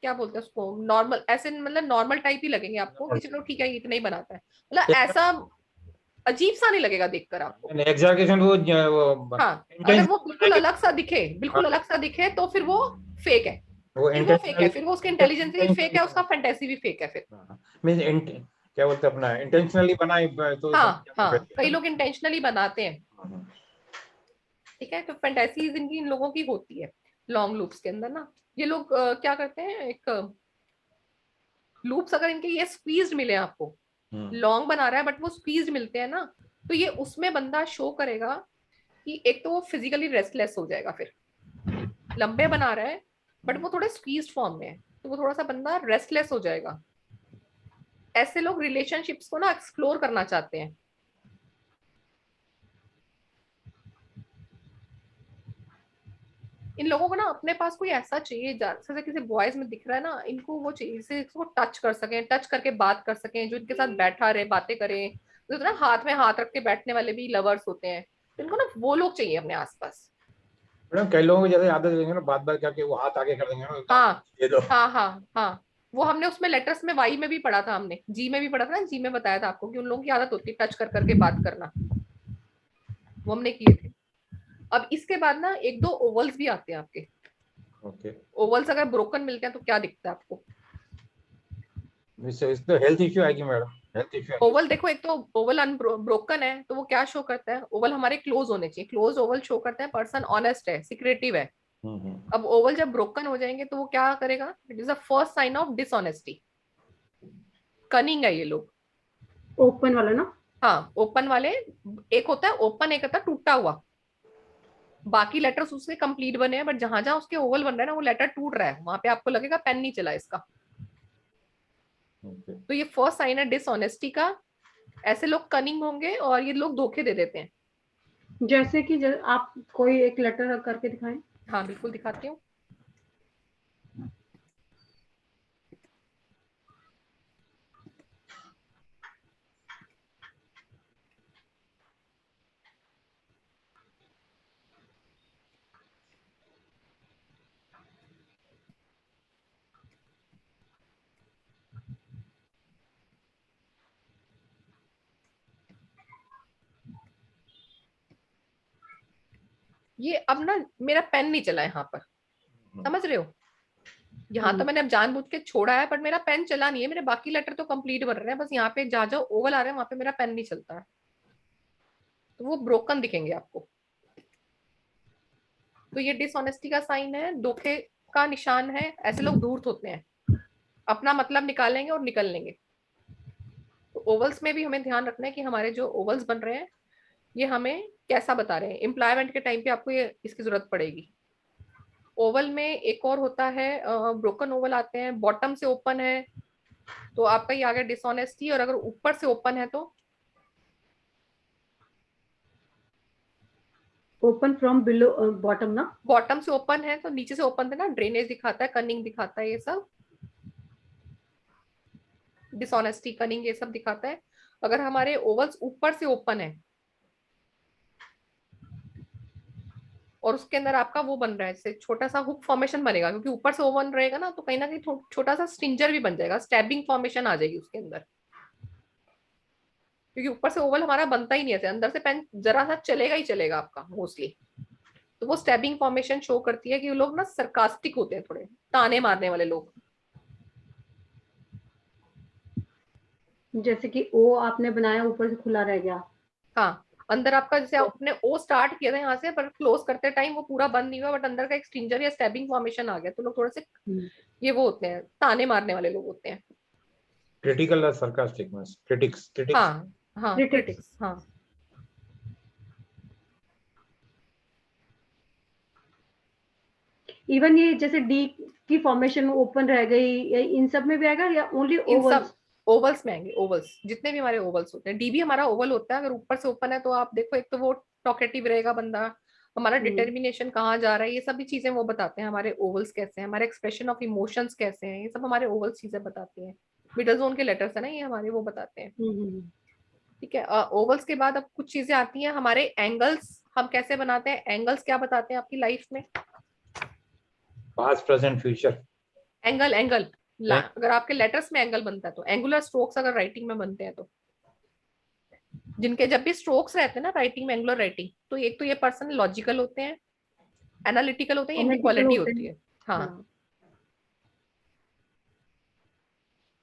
Speaker 1: क्या बोलते हैं उसको, नॉर्मल ऐसे, मतलब नॉर्मल टाइप ही लगेंगे आपको कि चलो ठीक है ये इतना ही बनाता है, मतलब ऐसा अजीब सा नहीं लगेगा देखकर आपको।
Speaker 3: एग्जैगरेशन वो
Speaker 1: हाँ, अगर वो
Speaker 3: इंटेंशनली
Speaker 1: बिल्कुल
Speaker 3: बनाएंगे।
Speaker 1: अलग सा दिखे,
Speaker 3: हाँ,
Speaker 1: बिल्कुल अलग सा दिखे, तो फिर वो फेक है,
Speaker 3: वो
Speaker 1: फिर वो फेक है,
Speaker 3: इंटेंशनली
Speaker 1: फिर वो उसकी इंटेलिजेंस भी फेक
Speaker 3: इंटेंशनली
Speaker 1: है, उसका फैंटेसी भी फेक है फिर।
Speaker 3: मीन क्या बोलते हैं अपना, इंटेंशनली बनाए तो
Speaker 1: हाँ
Speaker 3: समझ जाता
Speaker 1: हाँ,
Speaker 3: फिर।
Speaker 1: कई लोग इंटेंशनली बनाते हैं,
Speaker 3: हाँ,
Speaker 1: ठीक है, तो फैंटेसीज इनकी इन लोगों की होती है लॉन्ग लूप्स के अंदर ना। ये लोग क्या करते हैं, एक लूप्स अगर इनके ये स्क्वीज्ड मिले आपको, लॉन्ग बना रहा है बट वो स्क्वीज्ड मिलते हैं ना, तो ये उसमें बंदा शो करेगा कि एक तो वो फिजिकली रेस्टलेस हो जाएगा, फिर लंबे बना रहा है बट वो थोड़े स्क्वीज्ड फॉर्म में है, तो वो थोड़ा सा बंदा रेस्टलेस हो जाएगा। ऐसे लोग रिलेशनशिप्स को ना एक्सप्लोर करना चाहते हैं। इन लोगों को ना अपने पास कोई ऐसा चाहिए, जैसे किसी बॉयज में दिख रहा है ना, इनको वो चाहिए जिससे इसको टच कर सकें, टच करके बात कर सकें, जो इनके साथ बैठा रहे, बातें करें, तो ना हाथ में हाथ रख के बैठने वाले भी लवर्स होते हैं, तो इनको ना वो लोग चाहिए अपने आसपास।
Speaker 3: मैडम कई लोगों को जैसे आदत देंगे ना, बात बात करके वो हाथ आगे कर देंगे ना,
Speaker 1: हाँ
Speaker 3: दे दो।
Speaker 1: हाँ हाँ हाँ, वो हमने उसमें लेटर्स में वाई में भी पढ़ा था, हमने जी में भी पढ़ा था ना, जी में बताया था आपको कि उन लोगों की आदत होती है टच कर करके बात करना, वो हमने किए थे। अब इसके बाद ना एक दो ओवल्स भी आते हैं आपके।
Speaker 3: ओके,
Speaker 1: ओवल्स अगर ब्रोकन मिलते हैं तो क्या दिखता है आपको?
Speaker 3: इससे तो हेल्थ इश्यू आएगी मैडम, हेल्थ इश्यू आएगी।
Speaker 1: ओवल देखो, एक तो ओवल अनब्रोकन है, तो वो क्या शो करता है, ओवल हमारे क्लोज होने चाहिए, क्लोज ओवल शो करते हैं पर्सन ऑनेस्ट है, सिक्रेटिव है।
Speaker 3: हम्म।
Speaker 1: अब ओवल जब ब्रोकन हो जाएंगे तो वो क्या करेगा, it is the first sign of dishonesty, cunning है ये लोग।
Speaker 2: ओपन वाला ना।
Speaker 1: हाँ, ओपन वाले, एक होता है ओपन, एक होता है टूटा हुआ, बाकी लेटर्स उसके कंप्लीट बने हैं, बट जहां जहां उसके ओवल बन रहे हैं ना, वो लेटर टूट रहा है, वहां पे आपको लगेगा पेन नहीं चला इसका।
Speaker 3: ओके,
Speaker 1: तो ये फर्स्ट साइन है डिसऑनेस्टी का। ऐसे लोग कनिंग होंगे और ये लोग धोखे दे देते हैं।
Speaker 2: जैसे कि आप कोई एक लेटर करके दिखाएं।
Speaker 1: हाँ बिल्कुल दिखाती हूँ। ये अब ना मेरा पेन नहीं चला यहाँ पर, समझ रहे हो, यहाँ तो मैंने अब जानबूझ के छोड़ा है, बट मेरा पेन चला नहीं है, मेरे बाकी लेटर तो कंप्लीट बन रहे हैं, बस यहाँ पे जहाँ जहाँ ओवल आ रहे हैं वहां पे मेरा पेन नहीं चलता है, तो वो ब्रोकन दिखेंगे आपको। तो ये डिसऑनेस्टी का साइन है, धोखे का निशान है, ऐसे लोग धूर्त होते हैं, अपना मतलब निकालेंगे और निकल लेंगे। तो ओवल्स में भी हमें ध्यान रखना है कि हमारे जो ओवल्स बन रहे हैं ये हमें कैसा बता रहे हैं, एम्प्लॉयमेंट के टाइम पे आपको ये इसकी जरूरत पड़ेगी। ओवल में एक और होता है, ब्रोकन ओवल आते हैं, बॉटम से ओपन है तो आपका ये आ गया डिसऑनेस्टी, और अगर ऊपर से ओपन है तो
Speaker 2: ओपन फ्रॉम बिलो बॉटम ना।
Speaker 1: बॉटम से ओपन है तो नीचे से ओपन है ना, ड्रेनेज दिखाता है, कनिंग दिखाता है, ये सब डिसऑनेस्टी, कनिंग ये सब दिखाता है। अगर हमारे ओवल्स ऊपर से ओपन है और उसके अंदर आपका वो बन रहा है, जैसे छोटा सा हुक फॉर्मेशन बनेगा, क्योंकि ऊपर से ओवन रहेगा ना, तो कहीं ना कहीं छोटा सा स्ट्रिंजर भी बन जाएगा, स्टैबिंग फॉर्मेशन आ जाएगी उसके अंदर, क्योंकि ऊपर से ओवल हमारा बनता ही नहीं है, अंदर से पेन जरा सा चलेगा ही चलेगा आपका मोस्टली। तो वो स्टैबिंग फॉर्मेशन शो करती है कि वो लोग ना सरकास्टिक होते हैं, थोड़े ताने मारने वाले लोग।
Speaker 2: जैसे कि ओ आपने बनाया ऊपर से खुला रह गया।
Speaker 1: हाँ, अंदर आपका जैसे आपने ओ स्टार्ट किया था यहाँ से, पर क्लोज करते टाइम वो पूरा बंद नहीं हुआ, बट अंदर का एक स्ट्रिंजर या स्टैबिंग फॉर्मेशन आ गया, तो लोग थोड़े से ये वो होते हैं, ताने मारने वाले लोग होते हैं।
Speaker 3: क्रिटिकल और sarcastic में critics critics
Speaker 1: हाँ हाँ,
Speaker 2: क्रिटिक्स।
Speaker 1: क्रिटिक्स, हाँ।
Speaker 2: इवन ये जैसे डी की फॉर्मेशन में ओपन रह गई, इन सब में भी आएगा या ओनली
Speaker 1: इन सब
Speaker 2: ओवल्स?
Speaker 1: ओवल्स में आएंगे, ओवल्स जितने भी हमारे ओवल्स होते हैं। डी भी हमारा ओवल होता है, अगर ऊपर से ओपन है तो आप देखो, एक तो वो टॉकेटिव रहेगा बंदा, हमारा डिटर्मिनेशन कहाँ जा रहा है, ये सभी चीजें वो बताते हैं। हमारे ओवल्स कैसे हैं, हमारे एक्सप्रेशन ऑफ इमोशंस कैसे हैं, ये सब हमारे ओवल्स चीजें बताती हैं। मिडल जोन के लेटर्स है ना ये हमारे, वो बताते हैं। ठीक है, ओवल्स के बाद अब कुछ चीजें आती हैं हमारे एंगल्स। हम कैसे बनाते हैं एंगल्स, क्या बताते हैं आपकी लाइफ में?
Speaker 3: past present future
Speaker 1: angle, angle
Speaker 3: है।
Speaker 1: अगर आपके लेटर्स में एंगल बनता है तो एंगुलर स्ट्रोक्स अगर राइटिंग में बनते हैं तो, जिनके जब भी स्ट्रोक्स रहते हैं ना राइटिंग में, एंगुलर राइटिंग, तो एक तो ये पर्सन लॉजिकल होते हैं, एनालिटिकल होते हैं, इनकी
Speaker 2: एनालिटिकल
Speaker 1: क्वालिटी
Speaker 2: होते
Speaker 1: होती
Speaker 2: हैं।
Speaker 1: है। हाँ,
Speaker 2: हाँ,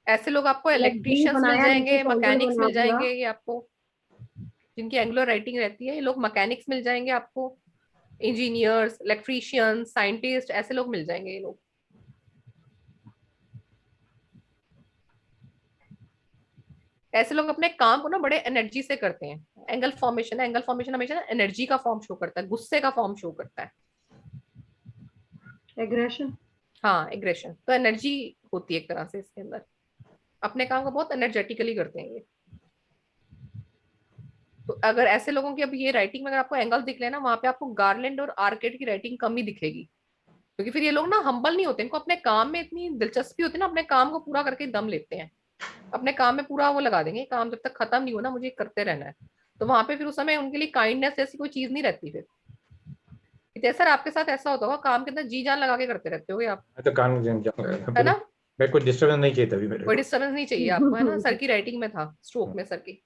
Speaker 1: ऐसे लोग आपको
Speaker 2: मतलब डी
Speaker 1: इलेक्ट्रिशियंस मिल
Speaker 2: बनाया नीचे
Speaker 1: जाएंगे,
Speaker 2: सॉल्वर
Speaker 1: मैकेनिक्स
Speaker 2: बना
Speaker 1: मिल
Speaker 2: दिया।
Speaker 1: जाएंगे, ये आपको जिनकी एंगुलर राइटिंग रहती है, ये लोग मैकेनिक्स मिल जाएंगे आपको, इंजीनियर्स, इलेक्ट्रिशियंस, साइंटिस्ट, ऐसे लोग मिल जाएंगे ये लोग। ऐसे लोग अपने काम को ना बड़े एनर्जी से करते हैं। एंगल फॉर्मेशन है, एंगल फॉर्मेशन हमेशा एनर्जी का फॉर्म शो करता है, गुस्से का फॉर्म शो करता है।
Speaker 2: एग्रेशन।
Speaker 1: हाँ, एग्रेशन तो एनर्जी होती है एक तरह से इसके अंदर, अपने काम को बहुत एनर्जेटिकली करते हैं ये। तो अगर ऐसे लोगों की, अब ये राइटिंग में अगर आपको एंगल दिख लेना, वहां पे आपको गार्लैंड और आर्केड की राइटिंग कम ही दिखेगी, क्योंकि फिर ये लोग ना हम्बल नहीं होते, इनको अपने काम में इतनी दिलचस्पी होती है ना, अपने काम को पूरा करके दम लेते हैं, अपने काम में पूरा वो लगा देंगे, काम जब तक खत्म नहीं हो ना मुझे करते रहना है। तो वहां पे फिर उस समय उनके लिए काइंडनेस जैसी कोई चीज नहीं रहती फिर। सर आपके साथ ऐसा होता होगा, काम के अंदर जी जान लगा के करते रहते होगे आप,
Speaker 3: मैं तो कान
Speaker 1: है
Speaker 3: फिर
Speaker 1: ना?
Speaker 3: मैं कोई डिस्टर्बेंस नहीं चाहिए तभी मेरे
Speaker 1: कोई
Speaker 3: को।
Speaker 1: डिस्टर्बेंस नहीं चाहिए आपको, है ना? सर की राइटिंग में था, स्ट्रोक में सर की।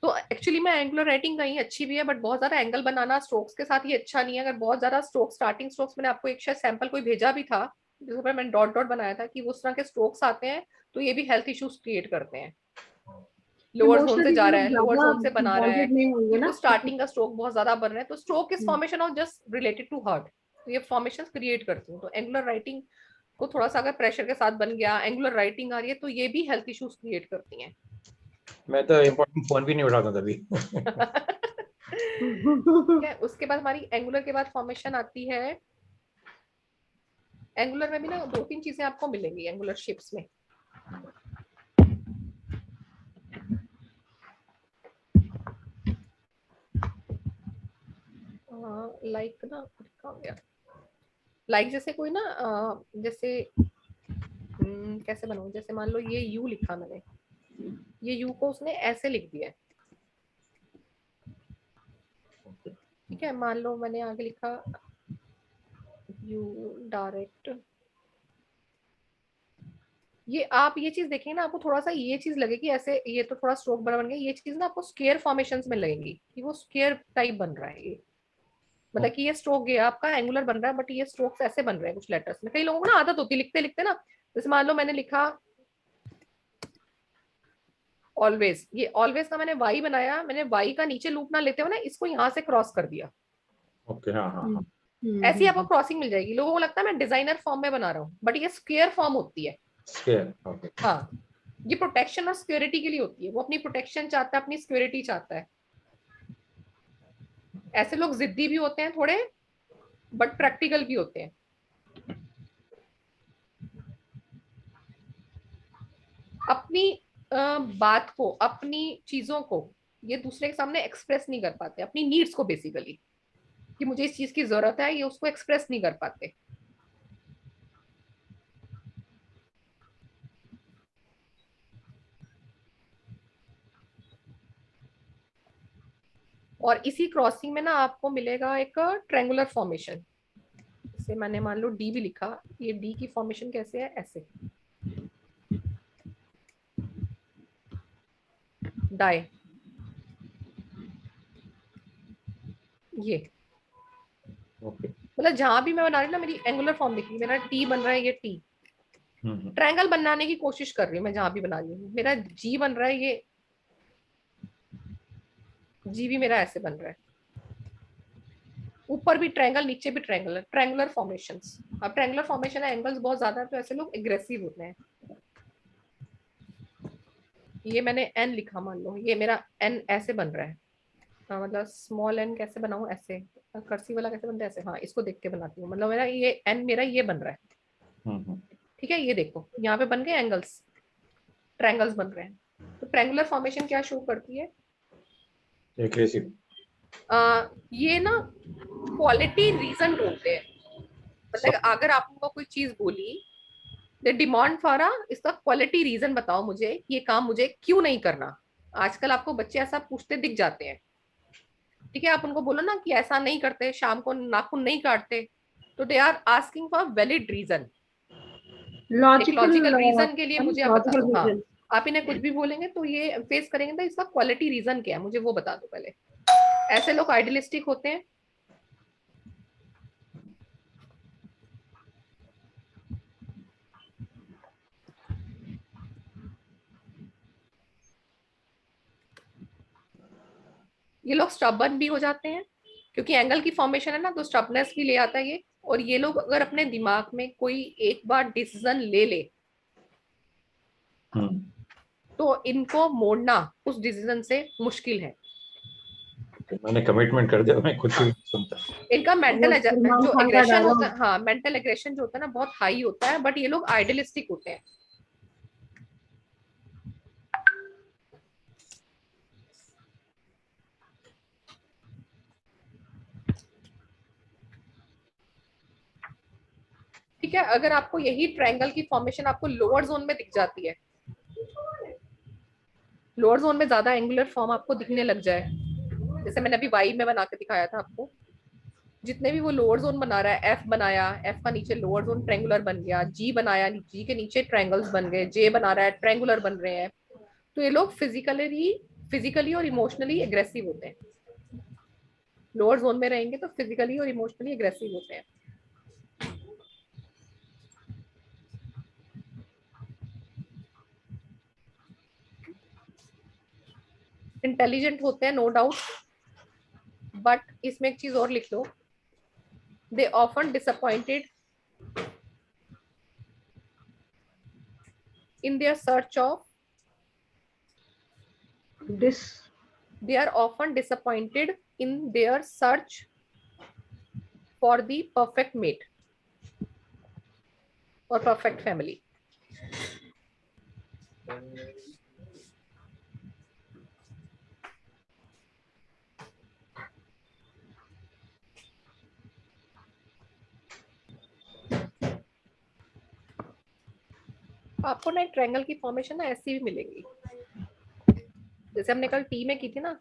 Speaker 1: तो एक्चुअली में एंगुलर राइटिंग कहीं अच्छी भी है, बट बहुत ज्यादा एंगल बनाना स्ट्रोक्स के साथ ही अच्छा नहीं है। अगर बहुत ज्यादा स्ट्रोक, स्टार्टिंग स्ट्रोक्स, मैंने आपको एक शायद सैंपल कोई भेजा भी था जिस पर मैंने डॉट डॉट बनाया था, कि उस तरह के स्ट्रोक्स आते हैं तो ये भी हेल्थ इश्यूज क्रिएट करते हैं। लोअर जोन से
Speaker 2: इमोशनली
Speaker 1: जा
Speaker 2: वो
Speaker 1: रहा
Speaker 2: लोग
Speaker 1: है, लोअर
Speaker 2: ज्यादा
Speaker 1: जोन से बना रहा है,
Speaker 2: बॉन्डेड नहीं होंगे
Speaker 1: बिल्कुल
Speaker 2: ना किसी
Speaker 1: स्टार्टिंग का स्ट्रोक बहुत ज्यादा बन रहा है, तो स्ट्रोक इज
Speaker 2: से।
Speaker 1: Formation of just related to heart, तो ये फॉर्मेशन क्रिएट करती हैं। तो एंगुलर राइटिंग को थोड़ा सा अगर प्रेशर के साथ बन गया, एंगुलर राइटिंग आ रही है, तो ये भी हेल्थ इश्यूज क्रिएट करती हैं।
Speaker 3: मैं तो इम्पोर्टेंट फोन भी नहीं उठाता तभी।
Speaker 1: ठीक है, उसके बाद हमारी एंगुलर के बाद फॉर्मेशन आती है। एंगुलर में भी ना दो तीन चीजें आपको मिलेंगी एंगुलर शेप्स में। लाइक ना, कहाँ गया? लाइक जैसे कोई ना, जैसे कैसे बनाऊं, जैसे मान लो ये यू लिखा मैंने, ये यू को उसने ऐसे लिख दिया है। ठीक है, मान लो मैंने आगे लिखा यू डायरेक्ट, ये आप ये चीज देखेंगे ना, आपको थोड़ा सा ये चीज लगेगी ऐसे, ये तो थोड़ा स्ट्रोक बड़ा बन गया, ये चीज ना आपको स्क्वायर फॉर्मेशंस में लगेंगी कि वो स्क्वायर टाइप बन रहा है ये, मतलब कि ये स्ट्रोक गया आपका एंगुलर बन रहा है, बट ये स्ट्रोक्स ऐसे बन रहे हैं कुछ लेटर्स में। कई लोगों को ना आदत होती है लिखते लिखते ना, जैसे मान लो मैंने लिखा ऑलवेज, ये ऑलवेज का मैंने वाई बनाया, मैंने वाई का नीचे लूप ना लेते हुए ना इसको यहाँ से क्रॉस कर दिया,
Speaker 3: ओके, हाँ हाँ हाँ।
Speaker 1: ऐसी आपको क्रॉसिंग मिल जाएगी। लोगों को लगता है मैं डिजाइनर फॉर्म में बना रहा हूँ, बट ये स्क्वायर फॉर्म होती है।
Speaker 3: Square, okay.
Speaker 1: हाँ, ये प्रोटेक्शन और सिक्योरिटी के लिए होती है, वो अपनी प्रोटेक्शन चाहता है, अपनी सिक्योरिटी चाहता है। ऐसे लोग जिद्दी भी होते हैं थोड़े, बट प्रैक्टिकल भी होते हैं। अपनी बात को, अपनी चीजों को ये दूसरे के सामने एक्सप्रेस नहीं कर पाते, अपनी नीड्स को बेसिकली, कि मुझे इस चीज की जरूरत है, ये उसको एक्सप्रेस नहीं कर पाते। और इसी क्रॉसिंग में ना आपको मिलेगा एक ट्रायंगुलर फॉर्मेशन। इसे मैंने मान लो डी भी लिखा, ये डी की फॉर्मेशन कैसे है, ऐसे डाई, ये
Speaker 3: ओके।
Speaker 1: मतलब जहां भी मैं बना रही हूँ ना मेरी एंगुलर फॉर्म दिखी, मेरा टी बन रहा है, ये टी ट्रायंगल बनाने की कोशिश कर रही हूँ मैं जहां भी बना रही हूँ। मेरा जी बन रहा है, ये जी भी मेरा ऐसे बन रहा है, ऊपर भी ट्रायंगल नीचे भी ट्रायंगल, ट्रायंगुलर फॉर्मेशंस। अब ट्रायंगुलर फॉर्मेशन है, एंगल्स बहुत ज्यादा है, तो ऐसे लोग एग्रेसिव होते हैं। ये मैंने एन लिखा, मान लो ये मेरा एन ऐसे बन रहा है, मतलब स्मॉल एन कैसे बनाऊं, ऐसे कर्सिव वाला कैसे बनता है, ऐसे, हाँ इसको देख के बनाती हूँ। मतलब मेरा ये एन मेरा ये बन रहा है, ठीक है। ये देखो यहाँ पे बन गए एंगल्स, ट्रायंगल्स बन रहे हैं। तो ट्रायंगुलर फॉर्मेशन क्या शो करती है,
Speaker 3: एग्रेसिव।
Speaker 1: ये ना क्वालिटी रीजन ढूंढते हैं। मतलब अगर आपको कोई चीज बोली, दे डिमांड फॉर इसका क्वालिटी रीजन बताओ मुझे, ये काम मुझे क्यों नहीं करना। आजकल आपको बच्चे ऐसा पूछते दिख जाते हैं, ठीक है। आप उनको बोलो ना कि ऐसा नहीं करते, शाम को नाखून नहीं काटते, तो they are asking for valid reason. एक लॉजिकल रीजन के लिए मुझे आप बता दो। हाँ, आप इन्हें कुछ भी बोलेंगे तो ये फेस करेंगे, तो इसका क्वालिटी रीजन क्या है मुझे वो बता दो पहले। ऐसे लोग आइडियलिस्टिक होते हैं। ये लोग स्टबर्न भी हो जाते हैं, क्योंकि एंगल की फॉर्मेशन है ना, तो स्टबनेस भी ले आता है ये। और ये लोग अगर अपने दिमाग में कोई एक बार डिसीजन ले ले, तो इनको मोड़ना उस डिसीजन से मुश्किल है।
Speaker 3: मैंने कमिटमेंट कर दिया, मैं कुछ भी नहीं सुनता।
Speaker 1: इनका मेंटल
Speaker 2: सलमान
Speaker 1: जो
Speaker 2: खान का
Speaker 1: एग्रेशन
Speaker 2: डायलॉग।
Speaker 1: होता है, हाँ मेंटल एग्रेशन जो होता है ना, बहुत हाई होता है, बट ये लोग आइडियलिस्टिक होते हैं। ठीक है, अगर आपको यही ट्रायंगल की फॉर्मेशन आपको लोअर जोन में दिख जाती है, लोअर जोन में ज्यादा एंगुलर फॉर्म आपको दिखने लग जाए, जैसे मैंने अभी वाई में बना के दिखाया था आपको, जितने भी वो लोअर जोन बना रहा है, एफ बनाया, एफ का नीचे लोअर जोन ट्रायंगुलर बन गया, जी बनाया, जी के नीचे ट्रायंगल्स बन गए, जे बना रहा है ट्रायंगुलर बन रहे हैं, तो ये लोग फिजिकली और इमोशनली एग्रेसिव होते हैं। लोअर जोन में रहेंगे तो फिजिकली और इमोशनली एग्रेसिव होते हैं। इंटेलिजेंट होते हैं नो डाउट, बट इसमें एक चीज और लिख लो, they often disappointed in their search of, they are often disappointed in their search for the perfect mate or perfect family. आपको ना एक ट्रायंगल की फॉर्मेशन ना ऐसी भी मिलेगी, जैसे हमने कल टी में की थी ना,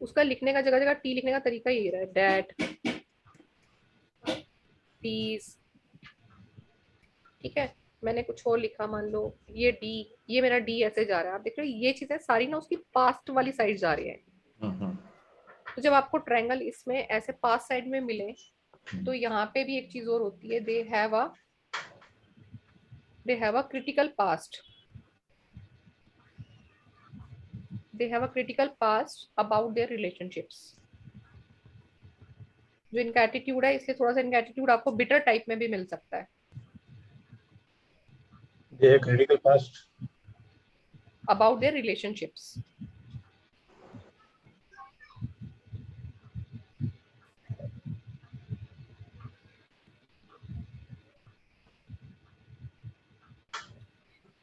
Speaker 1: उसका लिखने का जगह जगह टी लिखने का तरीका ये रहा है, डैट, टीज, ठीक है। मैंने कुछ और लिखा, मान लो ये डी, ये मेरा डी ऐसे जा रहा है, आप देख रहे हो ये चीजें सारी ना उसकी पास्ट वाली साइड जा रही है। तो जब आपको ट्रायंगल इसमें ऐसे पास्ट साइड में मिले, तो यहाँ पे भी एक चीज और होती है, they have a critical past, they have a critical past about their relationships। जो इनका एटीट्यूड है, इसलिए थोड़ा सा इनका एटीट्यूड आपको बिटर टाइप में भी मिल सकता है।
Speaker 3: They have critical past
Speaker 1: about their relationships।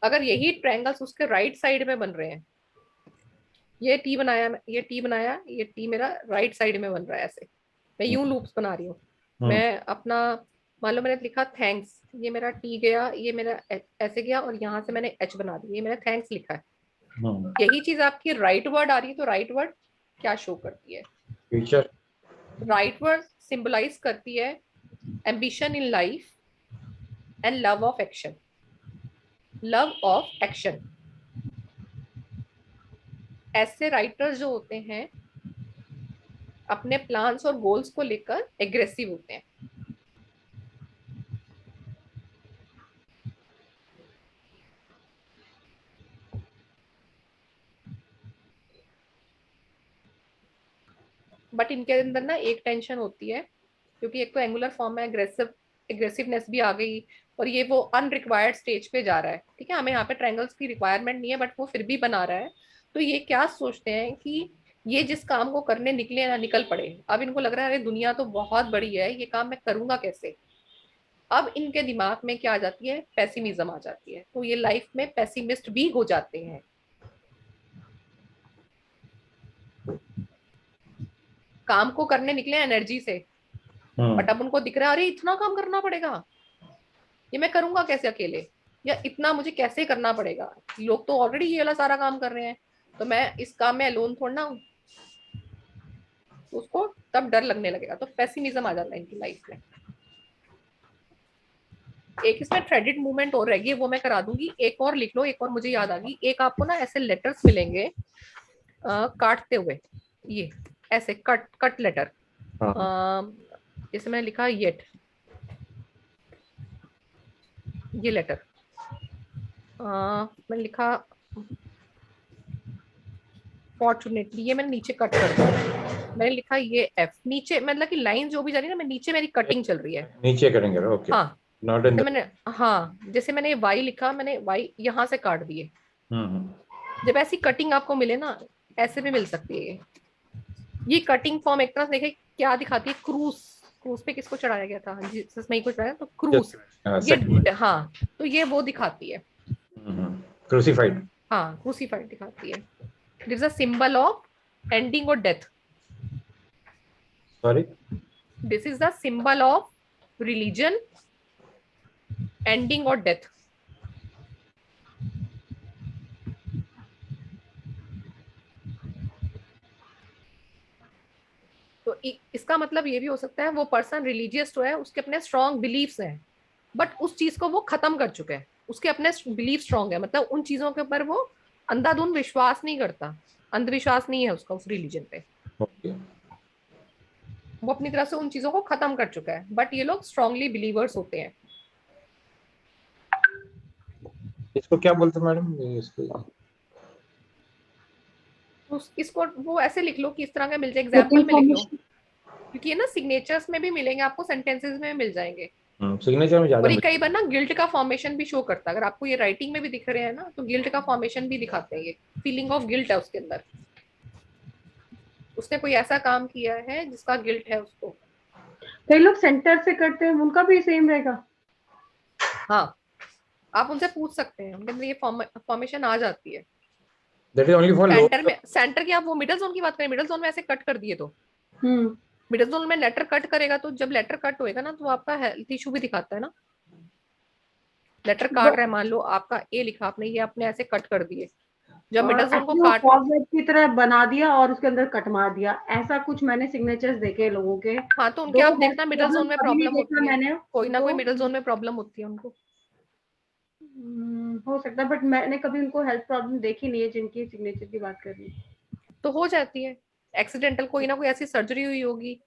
Speaker 1: अगर यही ट्रायंगल्स उसके राइट साइड में बन रहे हैं, ये टी बनाया, ये टी बनाया, ये टी मेरा राइट साइड में बन रहा है, ऐसे मैं यूं लूप्स बना रही हूँ। मैं अपना, मान लो मैंने लिखा थैंक्स, ये मेरा टी गया, ये मेरा ऐसे गया, और यहाँ से मैंने एच बना दिया, ये मैंने थैंक्स लिखा है। यही चीज आपकी राइट वर्ड आ रही है, तो राइट वर्ड क्या शो करती है,
Speaker 3: फ्यूचर।
Speaker 1: राइट वर्ड सिंबलाइज करती है ambition in life and love of action. Love of action. ऐसे राइटर्स जो होते हैं अपने प्लान्स और गोल्स को लेकर एग्रेसिव होते हैं। बट इनके अंदर ना एक टेंशन होती है, क्योंकि एक तो एंगुलर फॉर्म में एग्रेसिवनेस भी आ गई, और ये वो अनरिक्वायर्ड स्टेज पे जा रहा है। ठीक है, हमें यहाँ पे ट्रायंगल्स की रिक्वायरमेंट नहीं है, बट वो फिर भी बना रहा है। तो ये क्या सोचते हैं कि ये जिस काम को करने निकले ना, निकल पड़े। अब इनको लग रहा है अरे दुनिया तो बहुत बड़ी है, ये काम मैं करूंगा कैसे। अब इनके दिमाग में क्या आ जाती है, पेसिमिज्म आ जाती है। तो ये लाइफ में पेसिमिस्ट भी हो जाते हैं। काम को करने निकले एनर्जी से, बट अब उनको दिख रहा है अरे इतना काम करना पड़ेगा, ये मैं करूंगा कैसे अकेले, या इतना मुझे कैसे करना पड़ेगा, लोग तो ऑलरेडी ये वाला सारा काम कर रहे हैं, तो मैं इस काम में अलोन थोड़ा ना हूं। उसको तब डर लगने लगेगा। तो पेसिमिज्म आ जाता है इनकी लाइफ में। एक इसमें थ्रेडेड मूवमेंट और रहेगी, वो मैं करा दूंगी। एक और लिख लो, एक और मुझे याद आ गई। एक आपको ना ऐसे लेटर्स मिलेंगे काटते हुए, ये ऐसे कट लेटर। जैसे मैंने लिखा येट, ये लेटर मैंने लिखा फॉर्चुनेटली, ये मैंने नीचे कट कर दिया। मैंने लिखा ये एफ नीचे, मतलब कि लाइन जो भी जा रही है ना, मैं नीचे मेरी कटिंग चल रही है,
Speaker 3: नीचे करेंगे। ओके,
Speaker 1: हाँ
Speaker 3: नॉट इन
Speaker 1: मैंने, हाँ जैसे मैंने वाई लिखा, मैंने वाई यहाँ से काट दिए। जब ऐसी कटिंग आपको मिले ना, ऐसे भी मिल सकती है। ये कटिंग फॉर्म एक तरह से देखे क्या दिखाती है, क्रूज। क्रूज पे किसको चढ़ाया गया था, जिसमें कुछ चढ़ाया तो क्रूज, ये हाँ, तो ये वो दिखाती है,
Speaker 3: क्रूसिफाइड।
Speaker 1: हाँ क्रूसिफाइड दिखाती है। It is a symbol of ending और death.
Speaker 3: Sorry,
Speaker 1: this is the symbol of religion, ending और डेथ। तो इसका मतलब ये भी हो सकता है वो पर्सन रिलीजियस तो है, उसके अपने स्ट्रॉन्ग बिलीफ्स हैं, बट उस चीज को वो खत्म कर चुके हैं। उसके अपने बिलीफ स्ट्रॉन्ग है, मतलब उन चीजों के ऊपर वो अंधाधुंध विश्वास नहीं करता, अंधविश्वास नहीं है उसका उस रिलीजन पे। वो अपनी तरफ से उन चीजों को खत्म कर चुका है, बट ये लोग स्ट्रांगली बिलीवर्स होते हैं।
Speaker 3: इसको क्या बोलते हैं मैडम?
Speaker 1: इसको वो ऐसे लिख लो कि इस तरह का मिल जाए, एग्जांपल में लिख लो, क्योंकि ये ना सिग्नेचर्स में भी मिलेंगे आपको, सेंटेंसेस में भी मिल जाएंगे।
Speaker 3: सिग्नेचर में ज्यादा।
Speaker 1: और ये कई बार ना गिल्ट का फॉर्मेशन भी शो करता है। अगर आपको ये राइटिंग में भी दिख रहे हैं ना, तो गिल्ट का फॉर्मेशन भी दिखाते हैं। ये फीलिंग ऑफ गिल्ट है उसके अंदर, उसने कोई ऐसा काम किया है जिसका गिल्ट है उसको।
Speaker 2: कई लोग सेंटर से करते हैं, उनका भी सेम रहेगा।
Speaker 1: हाँ, आप उनसे पूछ सकते हैं, उनके अंदर ये फॉर्मेशन आ जाती है।
Speaker 3: That is only for
Speaker 1: centre में, सेंटर की आप वो मिडिल जोन की बात करें, मिडिल जोन में ऐसे कट कर दिए तो मिडिल जोन में लेटर कट करेगा, तो जब लेटर कट होएगा ना, तो आपका हेल्थ इशू भी दिखाता है ना। लेटर काट रहा है, मान लो आपका ए लिखा आपने, ये आपने ऐसे कट कर दिए, जब मिडिल जोन को काट
Speaker 2: की तरह बना दिया और उसके अंदर कट मार दिया, ऐसा कुछ मैंने सिग्नेचर्स देखे लोगों के।
Speaker 1: हाँ, तो उनके आप देखना मिडिल जोन में प्रॉब्लम होती है, कोई ना कोई मिडिल जोन में प्रॉब्लम होती है उनको।
Speaker 2: हो सकता है, बट मैंने कभी उनको हेल्थ प्रॉब्लम देखी नहीं है जिनकी सिग्नेचर की बात कर रही।
Speaker 1: तो हो जाती है एक्सीडेंटल, कोई ना कोई ऐसी सर्जरी हुई होगी,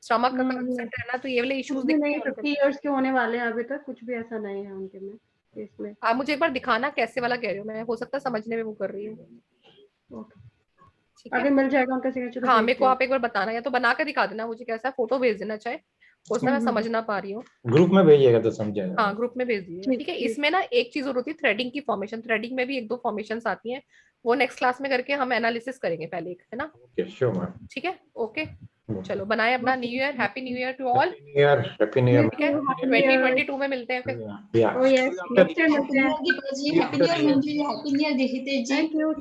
Speaker 1: स्टमक का कैंसर है ना, तो ये वाले इश्यूज दिखते हैं।
Speaker 2: 50 इयर्स के होने वाले हैं, अभी तक कुछ भी ऐसा नहीं है उनके में इसमें।
Speaker 1: आप मुझे एक बार दिखाना कैसे वाला कह रहे हो, मैं हो सकता है समझने में वो कर रही हूँ।
Speaker 2: आगे मिल जाएगा उनका सिग्नेचर।
Speaker 1: हाँ, मेरे को आप एक बार बताना, या तो बना के दिखा देना मुझे, कैसा फोटो भेज देना चाहे, उसमें मैं समझ ना पा रही हूँ।
Speaker 3: ग्रुप में भेजिएगा तो समझ जाएगा।
Speaker 1: हाँ, ग्रुप में भेज दीजिए। ठीक है, इसमें ना एक चीज और होती है, थ्रेडिंग की फॉर्मेशन। थ्रेडिंग में भी एक दो फॉर्मेशंस आती हैं, वो नेक्स्ट क्लास में करके हम एनालिसिस करेंगे पहले एक, है ना।
Speaker 3: Okay, sure ma'am.
Speaker 1: ठीक है, ओके, चलो बनाए अपना new year. Happy new year to all.
Speaker 3: Happy new year.
Speaker 1: ठीक है, 2022 में मिलते हैं फिर।
Speaker 2: नेक्स्ट टाइम मिलते हैं।
Speaker 4: Happy new year, happy new year, happy new year, thank you.